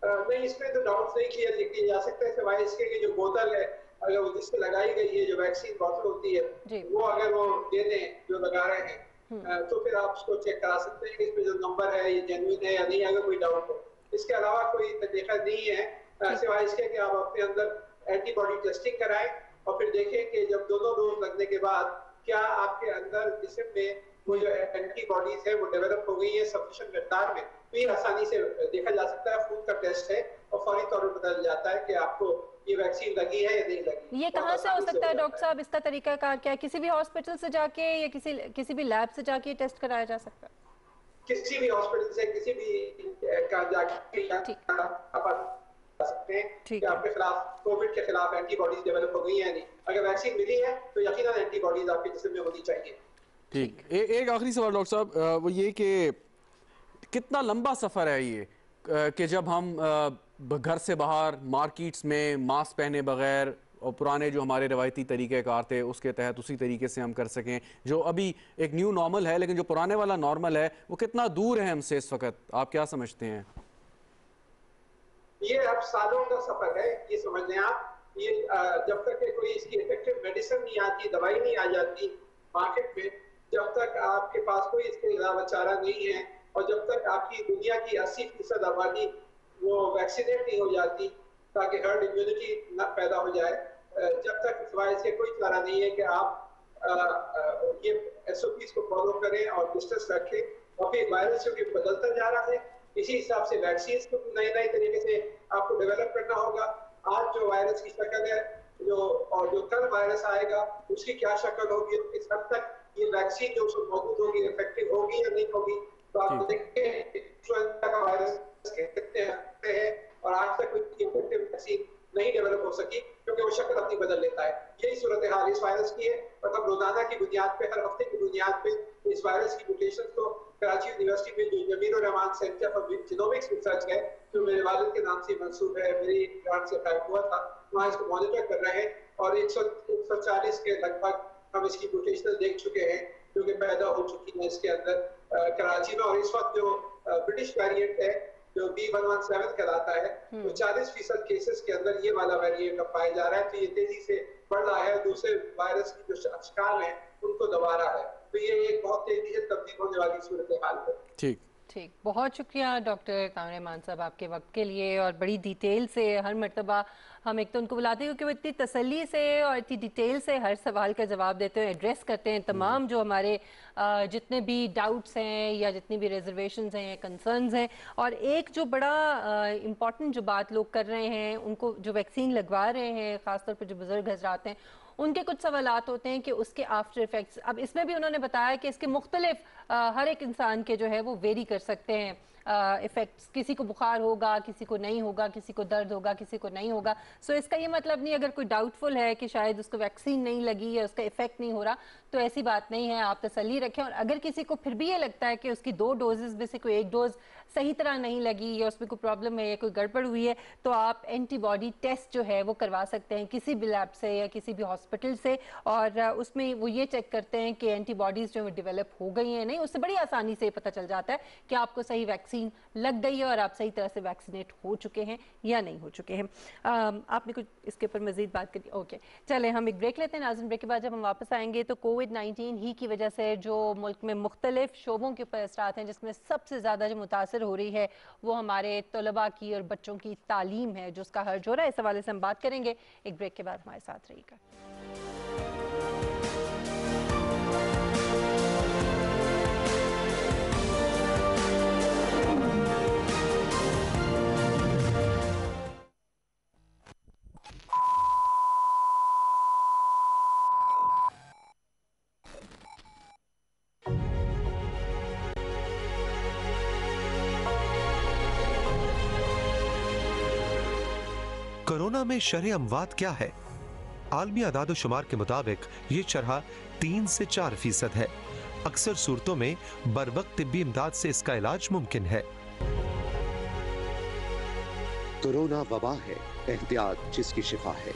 नहीं, इसमें तो डाउट्स नहीं क्लियर किए जा सकते सिवाय इसके कि जो बोतल है अगर वो जिससे लगाई गई है, जो वैक्सीन बॉटल होती है वो अगर वो दे दें जो लगा रहे हैं तो फिर आप उसको चेक करा सकते हैं कि इसमें जो नंबर है ये जेन्युइन है या नहीं, अगर कोई डाउट हो। इसके अलावा कोई तरीका नहीं है सिवाय इसके कि आप अपने अंदर एंटीबॉडी टेस्टिंग कराएं और फिर देखें कि जब दोनों डोज लगने के बाद क्या आपके अंदर जिस्म में वो जो एंटीबॉडीज है वो डेवलप हो गई है सफिशिएंट मिकदार में। तो ये आसानी से देखा जा सकता है, खून का टेस्ट है और फौरी तौर पर पता चल जाता है कि आपको ये वैक्सीन लगी है या नहीं लगी।
ये कहाँ से हो सकता है डॉक्टर साहब? इसका तरीका कार क्या है? किसी भी हॉस्पिटल से जाके या किसी भी लैब से जाके टेस्ट कराया जा सकता है?
किसी भी हॉस्पिटल से किसी भी का जाके सकते हैं कि आपके खिलाफ कोविड के खिलाफ एंटीबॉडीज डेवलप हो गई है नहीं। अगर वैक्सीन मिली है तो यकीनन एंटीबॉडीज आपके जिस्म में होनी चाहिए।
ठीक, एक आखिरी सवाल डॉक्टर साहब, वो ये कि कितना लंबा सफ़र है ये कि जब हम घर से बाहर मार्केट्स में मास्क पहने बगैर और पुराने जो हमारे रवायती तरीक़ेकार थे उसके तहत उसी तरीके से हम कर सकें, जो अभी एक न्यू नॉर्मल है, लेकिन जो पुराने वाला नॉर्मल है वो कितना दूर है हमसे इस वक्त, आप क्या समझते हैं?
ये अब सालों का सफर है, ये समझ लें आप। ये जब तक कोई इसकी इफेक्टिव मेडिसिन नहीं आती, दवाई नहीं आ जाती मार्केट में, जब तक आपके पास कोई इसके अलावा चारा नहीं है, और जब तक आपकी दुनिया की 80% आबादी वो वैक्सीनेट नहीं हो जाती ताकि हर्ड इम्यूनिटी न पैदा हो जाए, जब तक सिवाय इसके कोई चारा नहीं है कि आप ये SOPs को फॉलो करें और डिस्टेंस रखें। और फिर वायरस जो कि बदलता जा रहा है, इसी हिसाब से वैक्सीन को नए नए तरीके से आपको डेवलप करना होगा। आज जो वायरस की शक्ल है जो कल वायरस आएगा उसकी क्या शक्ल होगी, इस हद तक ये वैक्सीन जो मौजूद होगी इफेक्टिव होगी या नहीं होगी। तो आप देखते हैं इन्फ्लुएंजा का वायरस कहते हैं और आज तक कोई इफेक्टिव वैक्सीन नहीं डेवलप हो सकी क्योंकि वो शक्ल अपनी बदल लेता है। यही सूरत हाल इस वायरस की है और हम रोजाना की बुनियाद पे, हर हफ्ते की बुनियाद पे इस वायरस की म्यूटेशन को कराची यूनिवर्सिटी में जो Zamir Rahman centre for genomics research है, जो मेरे वालिद के नाम से मंसूब है, मेरी ग्रांट से टाइप हुआ था, वहाँ इसको मॉनिटर कर रहे हैं और 140 के लगभग हम इसकी म्यूटेशन देख चुके हैं जो कि पैदा हो चुकी है इसके अंदर कराची में। और इस वक्त जो ब्रिटिश वेरिएंट है जो B117 कहलाता है, तो 40% केसेस के अंदर ये वाला वेरिएंट पाया जा रहा है। तो ये तेजी से बढ़ रहा है, दूसरे वायरस की जो अशकाल हैं उनको दबा रहा है। तो ये एक बहुत तेजी से तब्दील होने वाली सूरत हाल है।
ठीक, बहुत शुक्रिया डॉक्टर कामर रहमान साहब आपके वक्त के लिए, और बड़ी डिटेल से हर मरतबा हम एक तो उनको बुलाते हैं क्योंकि वो इतनी तसल्ली से और इतनी डिटेल से हर सवाल का जवाब देते हैं, एड्रेस करते हैं तमाम जो हमारे जितने भी डाउट्स हैं या जितनी भी रिजर्वेशंस हैं, कंसर्न्स हैं। और एक जो बड़ा इम्पॉर्टेंट जो बात लोग कर रहे हैं, उनको जो वैक्सीन लगवा रहे हैं, ख़ासतौर पर जो बुज़ुर्ग हज़रात हैं, उनके कुछ सवालात होते हैं कि उसके आफ्टर इफेक्ट्स। अब इसमें भी उन्होंने बताया कि इसके मुख्तलिफ हर एक इंसान के जो है वो वेरी कर सकते हैं इफेक्ट्स, किसी को बुखार होगा, किसी को नहीं होगा, किसी को दर्द होगा, किसी को नहीं होगा। सो इसका ये मतलब नहीं अगर कोई डाउटफुल है कि शायद उसको वैक्सीन नहीं लगी या उसका इफेक्ट नहीं हो रहा, तो ऐसी बात नहीं है, आप तसल्ली रखें। और अगर किसी को फिर भी ये लगता है कि उसकी 2 डोजेस में से कोई एक डोज सही तरह नहीं लगी या उसमें कोई प्रॉब्लम है या कोई गड़बड़ हुई है, तो आप एंटीबॉडी टेस्ट जो है वो करवा सकते हैं किसी भी लैब से या किसी भी हॉस्पिटल से, और उसमें वो ये चेक करते हैं कि एंटीबॉडीज़ जो डेवलप हो गई हैं नहीं। उससे बड़ी आसानी से पता चल जाता है कि आपको सही वैक्सीन लग गई है और आप सही तरह से वैक्सीनेट हो चुके हैं या नहीं हो चुके हैं। आपने कुछ इसके ऊपर मजीद बात करी? ओके, चले हम एक ब्रेक लेते हैं नाज़रीन। ब्रेक के बाद जब हम वापस आएंगे तो कोविड-19 ही की वजह से जो मुल्क में मुख्तलिफ शोबों के ऊपर असरात हैं, जिसमें सबसे ज़्यादा जो मुतासर हो रही है वो हमारे तलबा की और बच्चों की तालीम है, जो उसका हर्ज हो रहा है। इस हवाले से हम बात करेंगे। एक ब्रेक के बाद हमारे साथ रहिएगा।
कोरोना में शरह अमवात क्या है? आलमी आदाद शुमार के मुताबिक ये शरह 3 से 4% है। अक्सर सूरतों में बरवक्त तिब्बी इमदाद से इसका इलाज मुमकिन है।
कोरोना वबा है, एहतियात जिसकी शिफा है।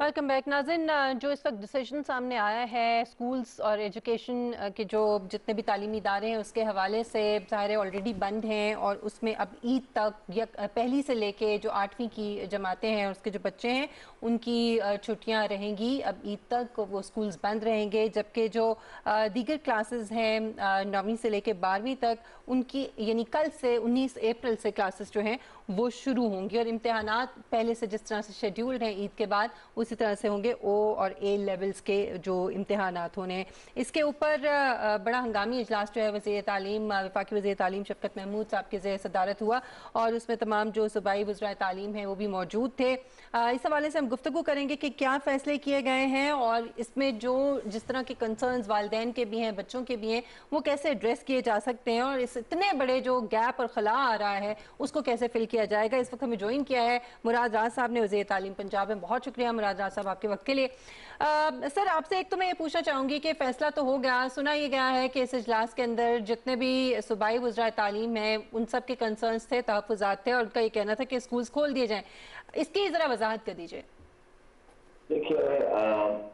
वेलकम बैक नाज़रीन। जो इस वक्त डिसीजन सामने आया है स्कूल्स और एजुकेशन के जो जितने भी तालीमी इदारे हैं उसके हवाले से, ज़ाहिर ऑलरेडी बंद हैं और उसमें अब ईद तक या पहली से लेके जो 8वीं की जमातें हैं उसके जो बच्चे हैं उनकी छुट्टियां रहेंगी। अब ईद तक वो स्कूल्स बंद रहेंगे, जबकि जो दीगर क्लासेस हैं 9वीं से लेके 12वीं तक उनकी यानी कल से 19 अप्रैल से क्लासेस जो हैं वो शुरू होंगी। और इम्तिहानात पहले से जिस तरह से शेड्यूल्ड हैं ईद के बाद उसी طرح سے ہوں گے او اور اے لیولز کے جو امتحانات ہونے. اس کے اوپر بڑا ہنگامی اجلاس جو ہے وزیر تعلیم وفاقی وزیر تعلیم شفقت محمود صاحب کے زیر صدارت ہوا اور اس میں تمام جو صوبائی وزرائے تعلیم ہیں وہ بھی موجود تھے. اس حوالے سے ہم گفتگو کریں گے کہ کیا فیصلے کیے گئے ہیں اور اس میں جو جس طرح کے کنسرنز والدین کے بھی ہیں بچوں کے بھی ہیں وہ کیسے ایڈریس کیے جا سکتے ہیں اور اس اتنے بڑے جو گیپ اور خلا آ رہا ہے اس کو کیسے فل کیا جائے گا. اس وقت ہمیں جوائن کیا ہے مراد راز صاحب نے وزیر تعلیم پنجاب میں. بہت شکریہ مراد راز صاحب آپ کے وقت کے لیے. سر آپ سے ایک تو میں یہ پوچھنا چاہوں گی کہ فیصلہ تو ہو گیا, سنا یہ گیا ہے کہ اس اجلاس کے اندر جتنے بھی صوبائی وزرائے تعلیم ہیں ان سب کے کنسرنز تھے, تحفظات تھے اور ان کا یہ کہنا تھا کہ اسکولز کھول دیے جائیں. اس کی ذرا وضاحت کر دیجئے.
دیکھیے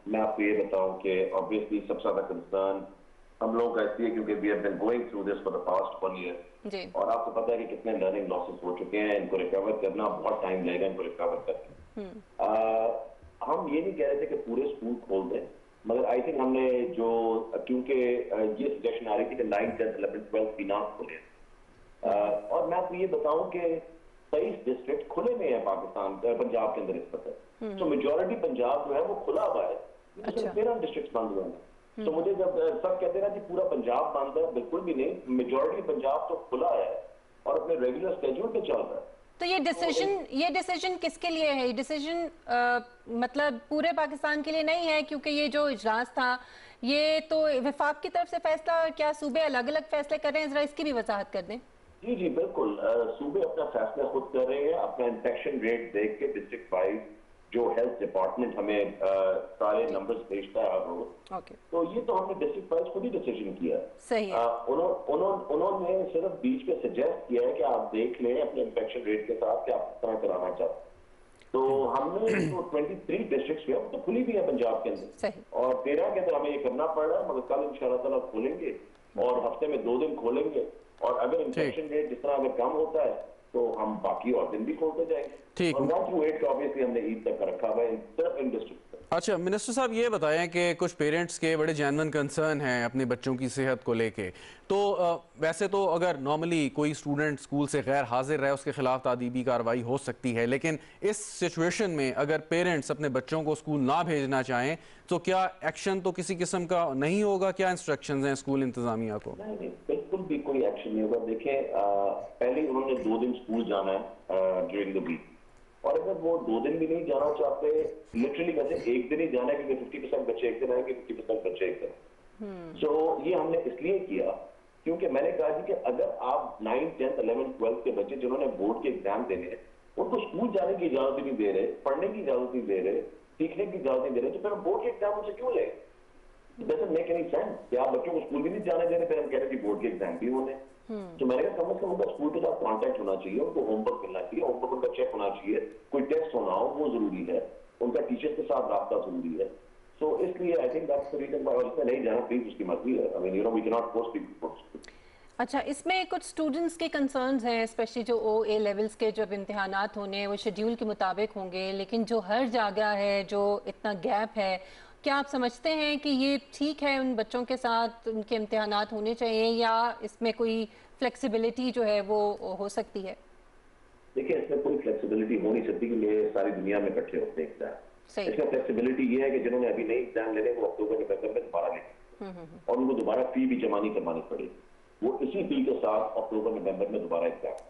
میں آپ کو یہ بتاؤں کہ obviously سب سے زیادہ کنسرن ہم لوگوں کا اس لیے کیونکہ we have been going through this for the past 1 year اور آپ کو پتا ہے کہ کتنے لرننگ لاسز ہو چکے ہیں, ان کو ریکور کرنا بہت ٹائم لگے گا ان کو ریکور کرنا. ہم یہ نہیں کہہ رہے تھے کہ پورے اسکول کھول دیں مگر آئی تھنک ہم نے جو کیونکہ یہ سجیشن آ رہی تھی کہ 9, 10, 11, 12 بھی نہ کھولے اور میں آپ کو یہ بتاؤں کہ 23 ڈسٹرکٹ کھلے میں ہیں پاکستان پنجاب کے اندر اس وقت. تو میجورٹی پنجاب جو ہے وہ کھلا ہوا ہے, 13 ڈسٹرکٹ بند ہوئے ہیں. تو مجھے جب سب کہتے ہیں نا کہ پورا پنجاب بند ہے, بالکل بھی نہیں, میجورٹی پنجاب تو کھلا ہے اور اپنے ریگولر اسکیڈول پہ چل رہا ہے.
تو یہ ڈیسیجن کس کے لیے ہے؟ یہ ڈیسیجن مطلب پورے پاکستان کے لیے نہیں ہے کیونکہ یہ جو اجلاس تھا یہ تو وفاق کی طرف سے فیصلہ, کیا صوبے الگ الگ فیصلے کر رہے ہیں؟ ذرا اس کی بھی وضاحت کر دیں.
جی بالکل, صوبے اپنا فیصلہ خود کر رہے ہیں. اپنا انفیکشن ریٹ دیکھ کے ڈسٹرکٹ وائز جو ہیلتھ ڈپارٹمنٹ ہمیں سارے نمبرز بھیجتا ہے ہر روز, تو یہ تو ہم نے ڈسٹرکٹ وائز خود ہی ڈیسیجن کیا ہے. انہوں نے صرف بیچ پہ سجیسٹ کیا ہے کہ آپ دیکھ لیں اپنے انفیکشن ریٹ کے ساتھ کہ آپ کس طرح کرانا چاہتے ہیں. تو ہم نے جو 23 ڈسٹرکٹس ہیں وہ تو کھلی بھی ہے پنجاب کے اندر اور 13 کے اندر ہمیں یہ کرنا پڑ رہا ہے مگر کل انشاءاللہ تعالیٰ کھولیں گے اور ہفتے میں 2 دن کھولیں گے اور اگر انفیکشن ریٹ جس طرح اگر کم ہوتا ہے تو ہم باقی اور دن بھی کھولتے جائیں گے. اور 1 through 8 کا obviously ہم نے عید تک کا رکھا ہوا ہے صرف ان ڈسٹرکٹ.
اچھا منسٹر صاحب یہ بتائیں کہ کچھ پیرنٹس کے بڑے جینون کنسرن ہیں اپنے بچوں کی صحت کو لے کے, تو ویسے تو اگر نارملی کوئی اسٹوڈنٹ اسکول سے غیر حاضر رہے اس کے خلاف تعدیبی کارروائی ہو سکتی ہے, لیکن اس سچویشن میں اگر پیرنٹس اپنے بچوں کو اسکول نہ بھیجنا چاہیں تو کیا ایکشن تو کسی قسم کا نہیں ہوگا؟ کیا انسٹرکشنز ہیں اسکول انتظامیہ کو؟
نہیں بالکل بھی کوئی ایکشن نہیں ہوگا. دیکھیں پہلے انہوں نے 2 دن اسکول جانا ہے ڈیورنگ دا ویک اور اگر وہ 2 دن بھی نہیں جانا چاہتے لٹرلی ویسے 1 دن ہی جانا ہے کیونکہ 50% بچے ایک دن آئیں گے 50% بچے ایک دن. سو یہ ہم نے اس لیے کیا کیونکہ میں نے کہا جی کہ اگر آپ 9, 10, 11, 12 کے بچے جنہوں نے بورڈ کے ایگزام دینے ہیں ان کو اسکول جانے کی اجازت نہیں دے رہے, پڑھنے کی اجازت نہیں دے رہے, سیکھنے کی اجازت نہیں دے رہے, تو پھر ہم بورڈ کے ایگزام ان سے کیوں لیں؟ doesn't make any sense کہ آپ بچوں کو اسکول بھی نہیں جانے دے رہے پھر ہم کہہ رہے ہیں کہ بورڈ کے ایگزام بھی ہونے. تو میں نے کہا کم از کم ان کا اسکول کے ساتھ کانٹیکٹ ہونا چاہیے, ان کو ہوم ورک ملنا چاہیے, ہوم ورک ان کا چیک ہونا چاہیے, کوئی ٹیسٹ ہونا ہو وہ ضروری ہے, ان کا ٹیچر کے ساتھ رابطہ ضروری ہے. سو اس لیے I think that's the reason why اس میں نہیں جانا پلیز اس کی مرضی ہے. I mean you know we can not force people.
اچھا اس میں کچھ اسٹوڈنٹس کے کنسرنز ہیں اسپیشلی جو او اے لیولز کے جب امتحانات ہونے ہیں وہ شیڈیول کے مطابق ہوں گے, لیکن جو ہر جگہ ہے جو اتنا گیپ ہے, کیا آپ سمجھتے ہیں کہ یہ ٹھیک ہے ان بچوں کے ساتھ ان کے امتحانات ہونے چاہیے یا اس میں کوئی فلیکسیبلٹی جو ہے وہ ہو سکتی ہے؟
دیکھیں اس میں کوئی فلیکسیبلٹی ہو نہیں سکتی کہ یہ ساری دنیا میں اکٹھے ہوتے ہیں ایگزام. اس میں فلیکسیبلٹی یہ ہے کہ جنہوں نے ابھی نہیں ایگزام لینے وہ اکتوبر کے پیپر میں دوبارہ لیں اور ان کو دوبارہ فی بھی جمع نہیں کرانی پڑے, وہ اسی فی کے ساتھ اکتوبر نومبر میں دوبارہ ایگزام.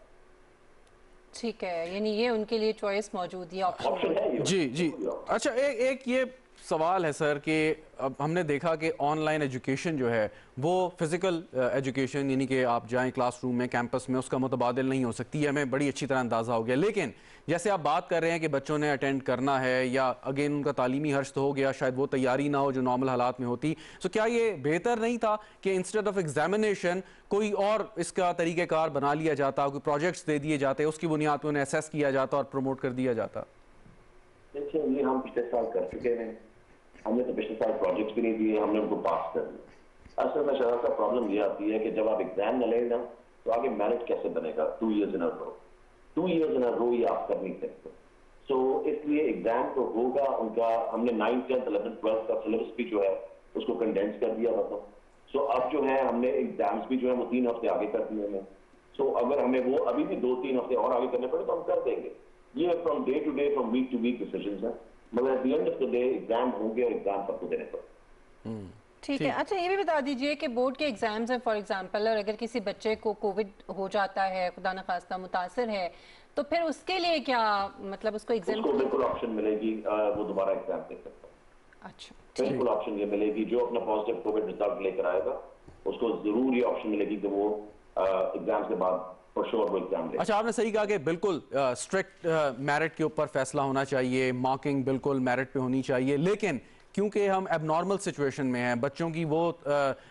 ٹھیک ہے, یعنی یہ ان کے لیے چوائس موجود ہے, آپشن ہے.
جی اچھا ایک یہ سوال ہے سر کہ اب ہم نے دیکھا کہ آن لائن ایجوکیشن جو ہے وہ فزیکل ایجوکیشن یعنی کہ آپ جائیں کلاس روم میں کیمپس میں اس کا متبادل نہیں ہو سکتی ہے, ہمیں بڑی اچھی طرح اندازہ ہو گیا. لیکن جیسے آپ بات کر رہے ہیں کہ بچوں نے اٹینڈ کرنا ہے یا اگین ان کا تعلیمی حرج تو ہو گیا, شاید وہ تیاری نہ ہو جو نارمل حالات میں ہوتی, تو کیا یہ بہتر نہیں تھا کہ انسٹیڈ آف ایگزامینیشن کوئی اور اس کا طریقہ کار بنا لیا جاتا, کوئی پروجیکٹس دے دیے جاتے, اس کی بنیاد پہ انہیں اسیس کیا جاتا اور پروموٹ کر دیا جاتا؟
دیکھیں یہ ہم پچھلے سال کر چکے ہیں, ہم نے تو پچھلے سال پروجیکٹس بھی نہیں دیے, ہم نے ان کو پاس کر دیا. اصل میں شاید کا پرابلم یہ آتی ہے کہ جب آپ ایگزام نہ لیں نا تو آگے میرٹ کیسے بنے گا؟ 2 years in a row 2 years in a row یہ آپ کر نہیں سکتے. سو اس لیے ایگزام تو ہوگا ان کا, ہم نے 9, 10, 11, 12 کا سلیبس بھی جو ہے اس کو کنڈینس کر دیا تھا. سو اب جو ہے ہم نے ایگزامس بھی جو ہے وہ 3 ہفتے آگے کر دیے ہیں. سو اگر ہمیں وہ ابھی بھی 2-3 ہفتے اور آگے کرنے پڑے تو ہم کر دیں گے. یہ from day to day from week to week decisions ہیں. मगर at the end of the day exam होंगे और एग्जाम सबको देने पड़ेंगे।
ठीक है। अच्छा ये भी बता दीजिए कि बोर्ड के एग्जाम्स हैं फॉर एग्जांपल, और अगर किसी बच्चे को कोविड हो जाता है, खुदा न खास्ता मुतासिर है, तो फिर उसके लिए क्या मतलब उसको एग्जाम
उसको बिल्कुल ऑप्शन मिलेगी, वो दोबारा एग्जाम दे सकता है।
अच्छा
बिल्कुल ऑप्शन ये मिलेगी, जो अपना पॉजिटिव कोविड रिजल्ट लेकर आएगा उसको जरूर ये ऑप्शन मिलेगी कि वो एग्जाम के बाद फॉर श्योर वो एग्जाम दे।
अच्छा, आपने सही कहा कि बिल्कुल स्ट्रिक्ट मेरिट के ऊपर फैसला होना चाहिए, मार्किंग बिल्कुल मेरिट पे होनी चाहिए, लेकिन क्योंकि हम एबनॉर्मल सिचुएशन में हैं, बच्चों की वो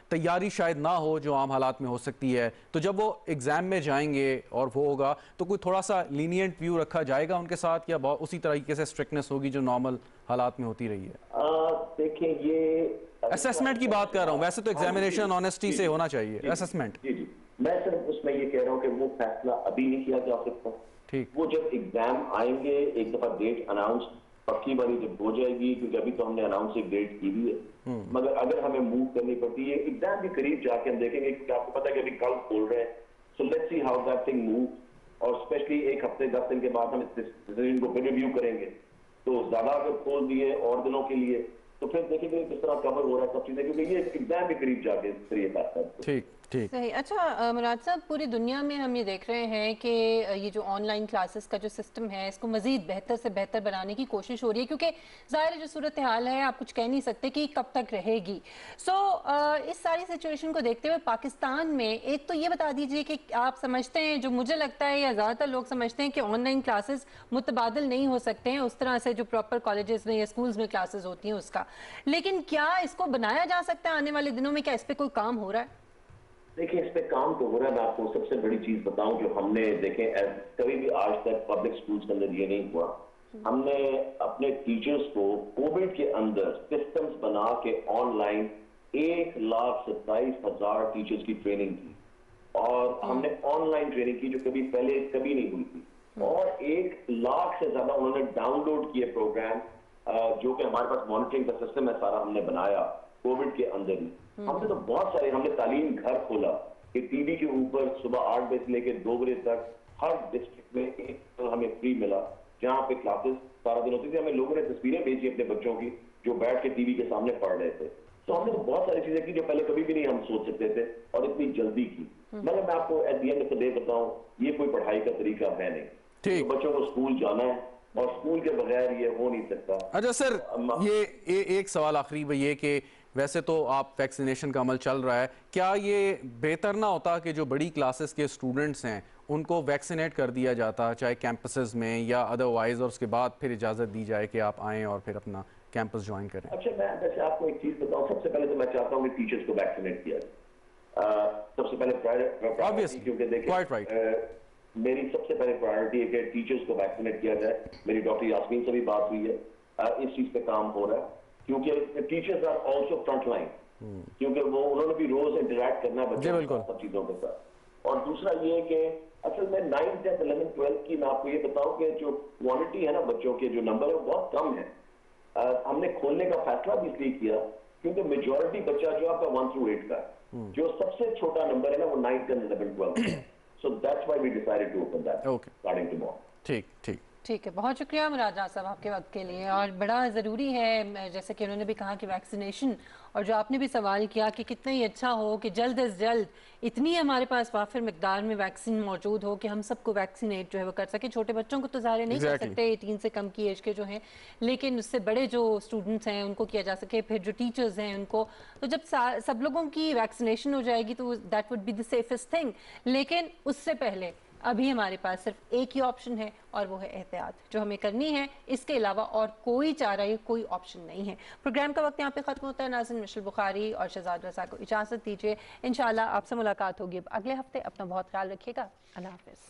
तैयारी शायद ना हो जो आम हालात में हो सकती है, तो जब वो एग्जाम में जाएंगे और वो होगा तो कोई थोड़ा सा लीनियंट व्यू रखा जाएगा उनके साथ, या उसी तरीके से स्ट्रिक्टनेस होगी जो नॉर्मल हालात में होती रही है?
देखिए ये
असेसमेंट की बात कर रहा हूँ, वैसे तो एग्जामिनेशन ऑनेस्टी से होना चाहिए, असेसमेंट।
जी जी, मैं सिर्फ उसमें ये कह रहा हूँ कि वो फैसला अभी नहीं किया जा सकता।
ठीक,
वो जब एग्जाम आएंगे, एक दफा डेट अनाउंस पक्की वाली जब हो जाएगी, क्योंकि अभी तो हमने अनाउंस एक डेट की हुई है, मगर अगर हमें मूव करनी पड़ती है एग्जाम के करीब जाके हम देखेंगे कि आपको पता है कि अभी कल खोल रहे हैं, so let's see how that thing move, और स्पेशली एक हफ्ते 10 दिन के बाद हम इस डिसीजन को फिर रिव्यू करेंगे, तो ज्यादा अगर खोल दिए और दिनों के लिए तो फिर देखेंगे किस तरह कवर हो रहा है सब चीजें, क्योंकि ये एग्जाम के करीब जाके फिर ये फैसला।
ठीक ठीक
सही। अच्छा मुराद साहब, पूरी दुनिया में हम ये देख रहे हैं कि ये जो ऑनलाइन क्लासेस का जो सिस्टम है इसको मजीद बेहतर से बेहतर बनाने की कोशिश हो रही है, क्योंकि ज़ाहिर है जो सूरत हाल है आप कुछ कह नहीं सकते कि कब तक रहेगी। इस सारी सिचुएशन को देखते हुए पाकिस्तान में एक तो ये बता दीजिए कि आप समझते हैं, जो मुझे लगता है या ज़्यादातर लोग समझते हैं कि ऑनलाइन क्लासेस मुतबादल नहीं हो सकते हैं उस तरह से जो प्रॉपर कॉलेजेस में या स्कूल्स में क्लासेस होती हैं उसका, लेकिन क्या इसको बनाया जा सकता है आने वाले दिनों में? क्या इस पर कोई काम हो रहा है?
देखिए इस पे काम तो हो रहा है। मैं आपको सबसे बड़ी चीज बताऊं जो हमने देखे, कभी भी आज तक पब्लिक स्कूल्स के अंदर ये नहीं हुआ, हमने अपने टीचर्स को कोविड के अंदर सिस्टम्स बना के ऑनलाइन 1,27,000 टीचर्स की ट्रेनिंग की, और हमने ऑनलाइन ट्रेनिंग की जो पहले कभी नहीं हुई थी, और 1 लाख से ज्यादा उन्होंने डाउनलोड किए प्रोग्राम, जो कि हमारे पास मॉनिटरिंग का सिस्टम है सारा हमने बनाया कोविड के अंदर ही। हमने तो बहुत सारे, हमने तालीम घर खोला कि टीवी के ऊपर सुबह 8 बजे से लेकर 2 बजे तक हर डिस्ट्रिक्ट में एक तो हमें फ्री मिला जहाँ पे क्लासेस सारा दिन होती थी। हमें लोगों ने तस्वीरें भेजी अपने बच्चों की जो बैठ के टीवी के सामने पढ़ रहे थे। तो हमने तो बहुत सारी चीजें की जो पहले कभी भी नहीं हम सोच सकते थे, और इतनी जल्दी की। मगर मैं आपको eight the end of the day बताऊं, ये कोई पढ़ाई का तरीका है नहीं। तो बच्चों को स्कूल जाना है और स्कूल के बगैर ये हो नहीं सकता।
अच्छा सर, ये एक सवाल आखिरी वो ये कि वैसे तो आप वैक्सीनेशन का अमल चल रहा है, क्या ये बेहतर ना होता कि जो बड़ी क्लासेस के स्टूडेंट्स हैं उनको वैक्सीनेट कर दिया जाता, चाहे कैंपसेस में या अदरवाइज, और उसके बाद फिर इजाज़त दी जाए कि आप आएँ और फिर अपना कैंपस ज्वाइन करें?
अच्छा, मैं वैसे आपको एक चीज़ बताऊं, सबसे पहले तो मैं चाहता हूँ कि टीचर्स को वैक्सीनेट किया जाए। सबसे पहले प्रायोरिटी, क्योंकि देखिए मेरी सबसे पहले प्रायोरिटी है कि टीचर्स को वैक्सीनेट किया जाए। मेरी डॉक्टर यास्मीन से भी बात हुई है, इस चीज़ पे काम हो रहा है, क्योंकि teachers are also front line, क्योंकि वो उन्होंने भी रोज इंटरेक्ट करना है बच्चों के साथ, सब चीजों के साथ। और दूसरा ये कि असल में 9th, 10th, 11th, 12th की मैं आपको ये बताऊं कि जो क्वालिटी है ना बच्चों के जो नंबर है वो बहुत कम है। हमने खोलने का फैसला भी इसलिए किया क्योंकि मेजोरिटी बच्चा जो आपका 1 through 8 का है, जो सबसे छोटा नंबर है ना वो 9th, 10th, 11th, 12th। So that's why we decided to open that starting tomorrow.
ठीक है, बहुत शुक्रिया मुराद साहब आपके वक्त के लिए। और बड़ा ज़रूरी है, जैसे कि उन्होंने भी कहा कि वैक्सीनेशन, और जो आपने भी सवाल किया कि कितना ही अच्छा हो कि जल्द अज जल्द इतनी हमारे पास वाफिर मिकदार में वैक्सीन मौजूद हो कि हम सबको वैक्सीनेट जो है वो कर सके। छोटे बच्चों को तो ज़ाहिर नहीं कर सकते, 18 से कम की एज के जो हैं, लेकिन उससे बड़े जो स्टूडेंट्स हैं उनको किया जा सके, फिर जो टीचर्स हैं उनको। तो जब सब लोगों की वैक्सीनेशन हो जाएगी तो that would be the safest thing. लेकिन उससे पहले अभी हमारे पास सिर्फ एक ही ऑप्शन है, और वो है एहतियात जो हमें करनी है। इसके अलावा और कोई चारा या कोई ऑप्शन नहीं है। प्रोग्राम का वक्त यहाँ पे खत्म होता है। नाज़रीन, मिशेल बुखारी और शहजाद रज़ा को इजाज़त दीजिए। इंशाल्लाह आपसे मुलाकात होगी अगले हफ्ते। अपना बहुत ख्याल रखिएगा। अल्लाह हाफ़िज़।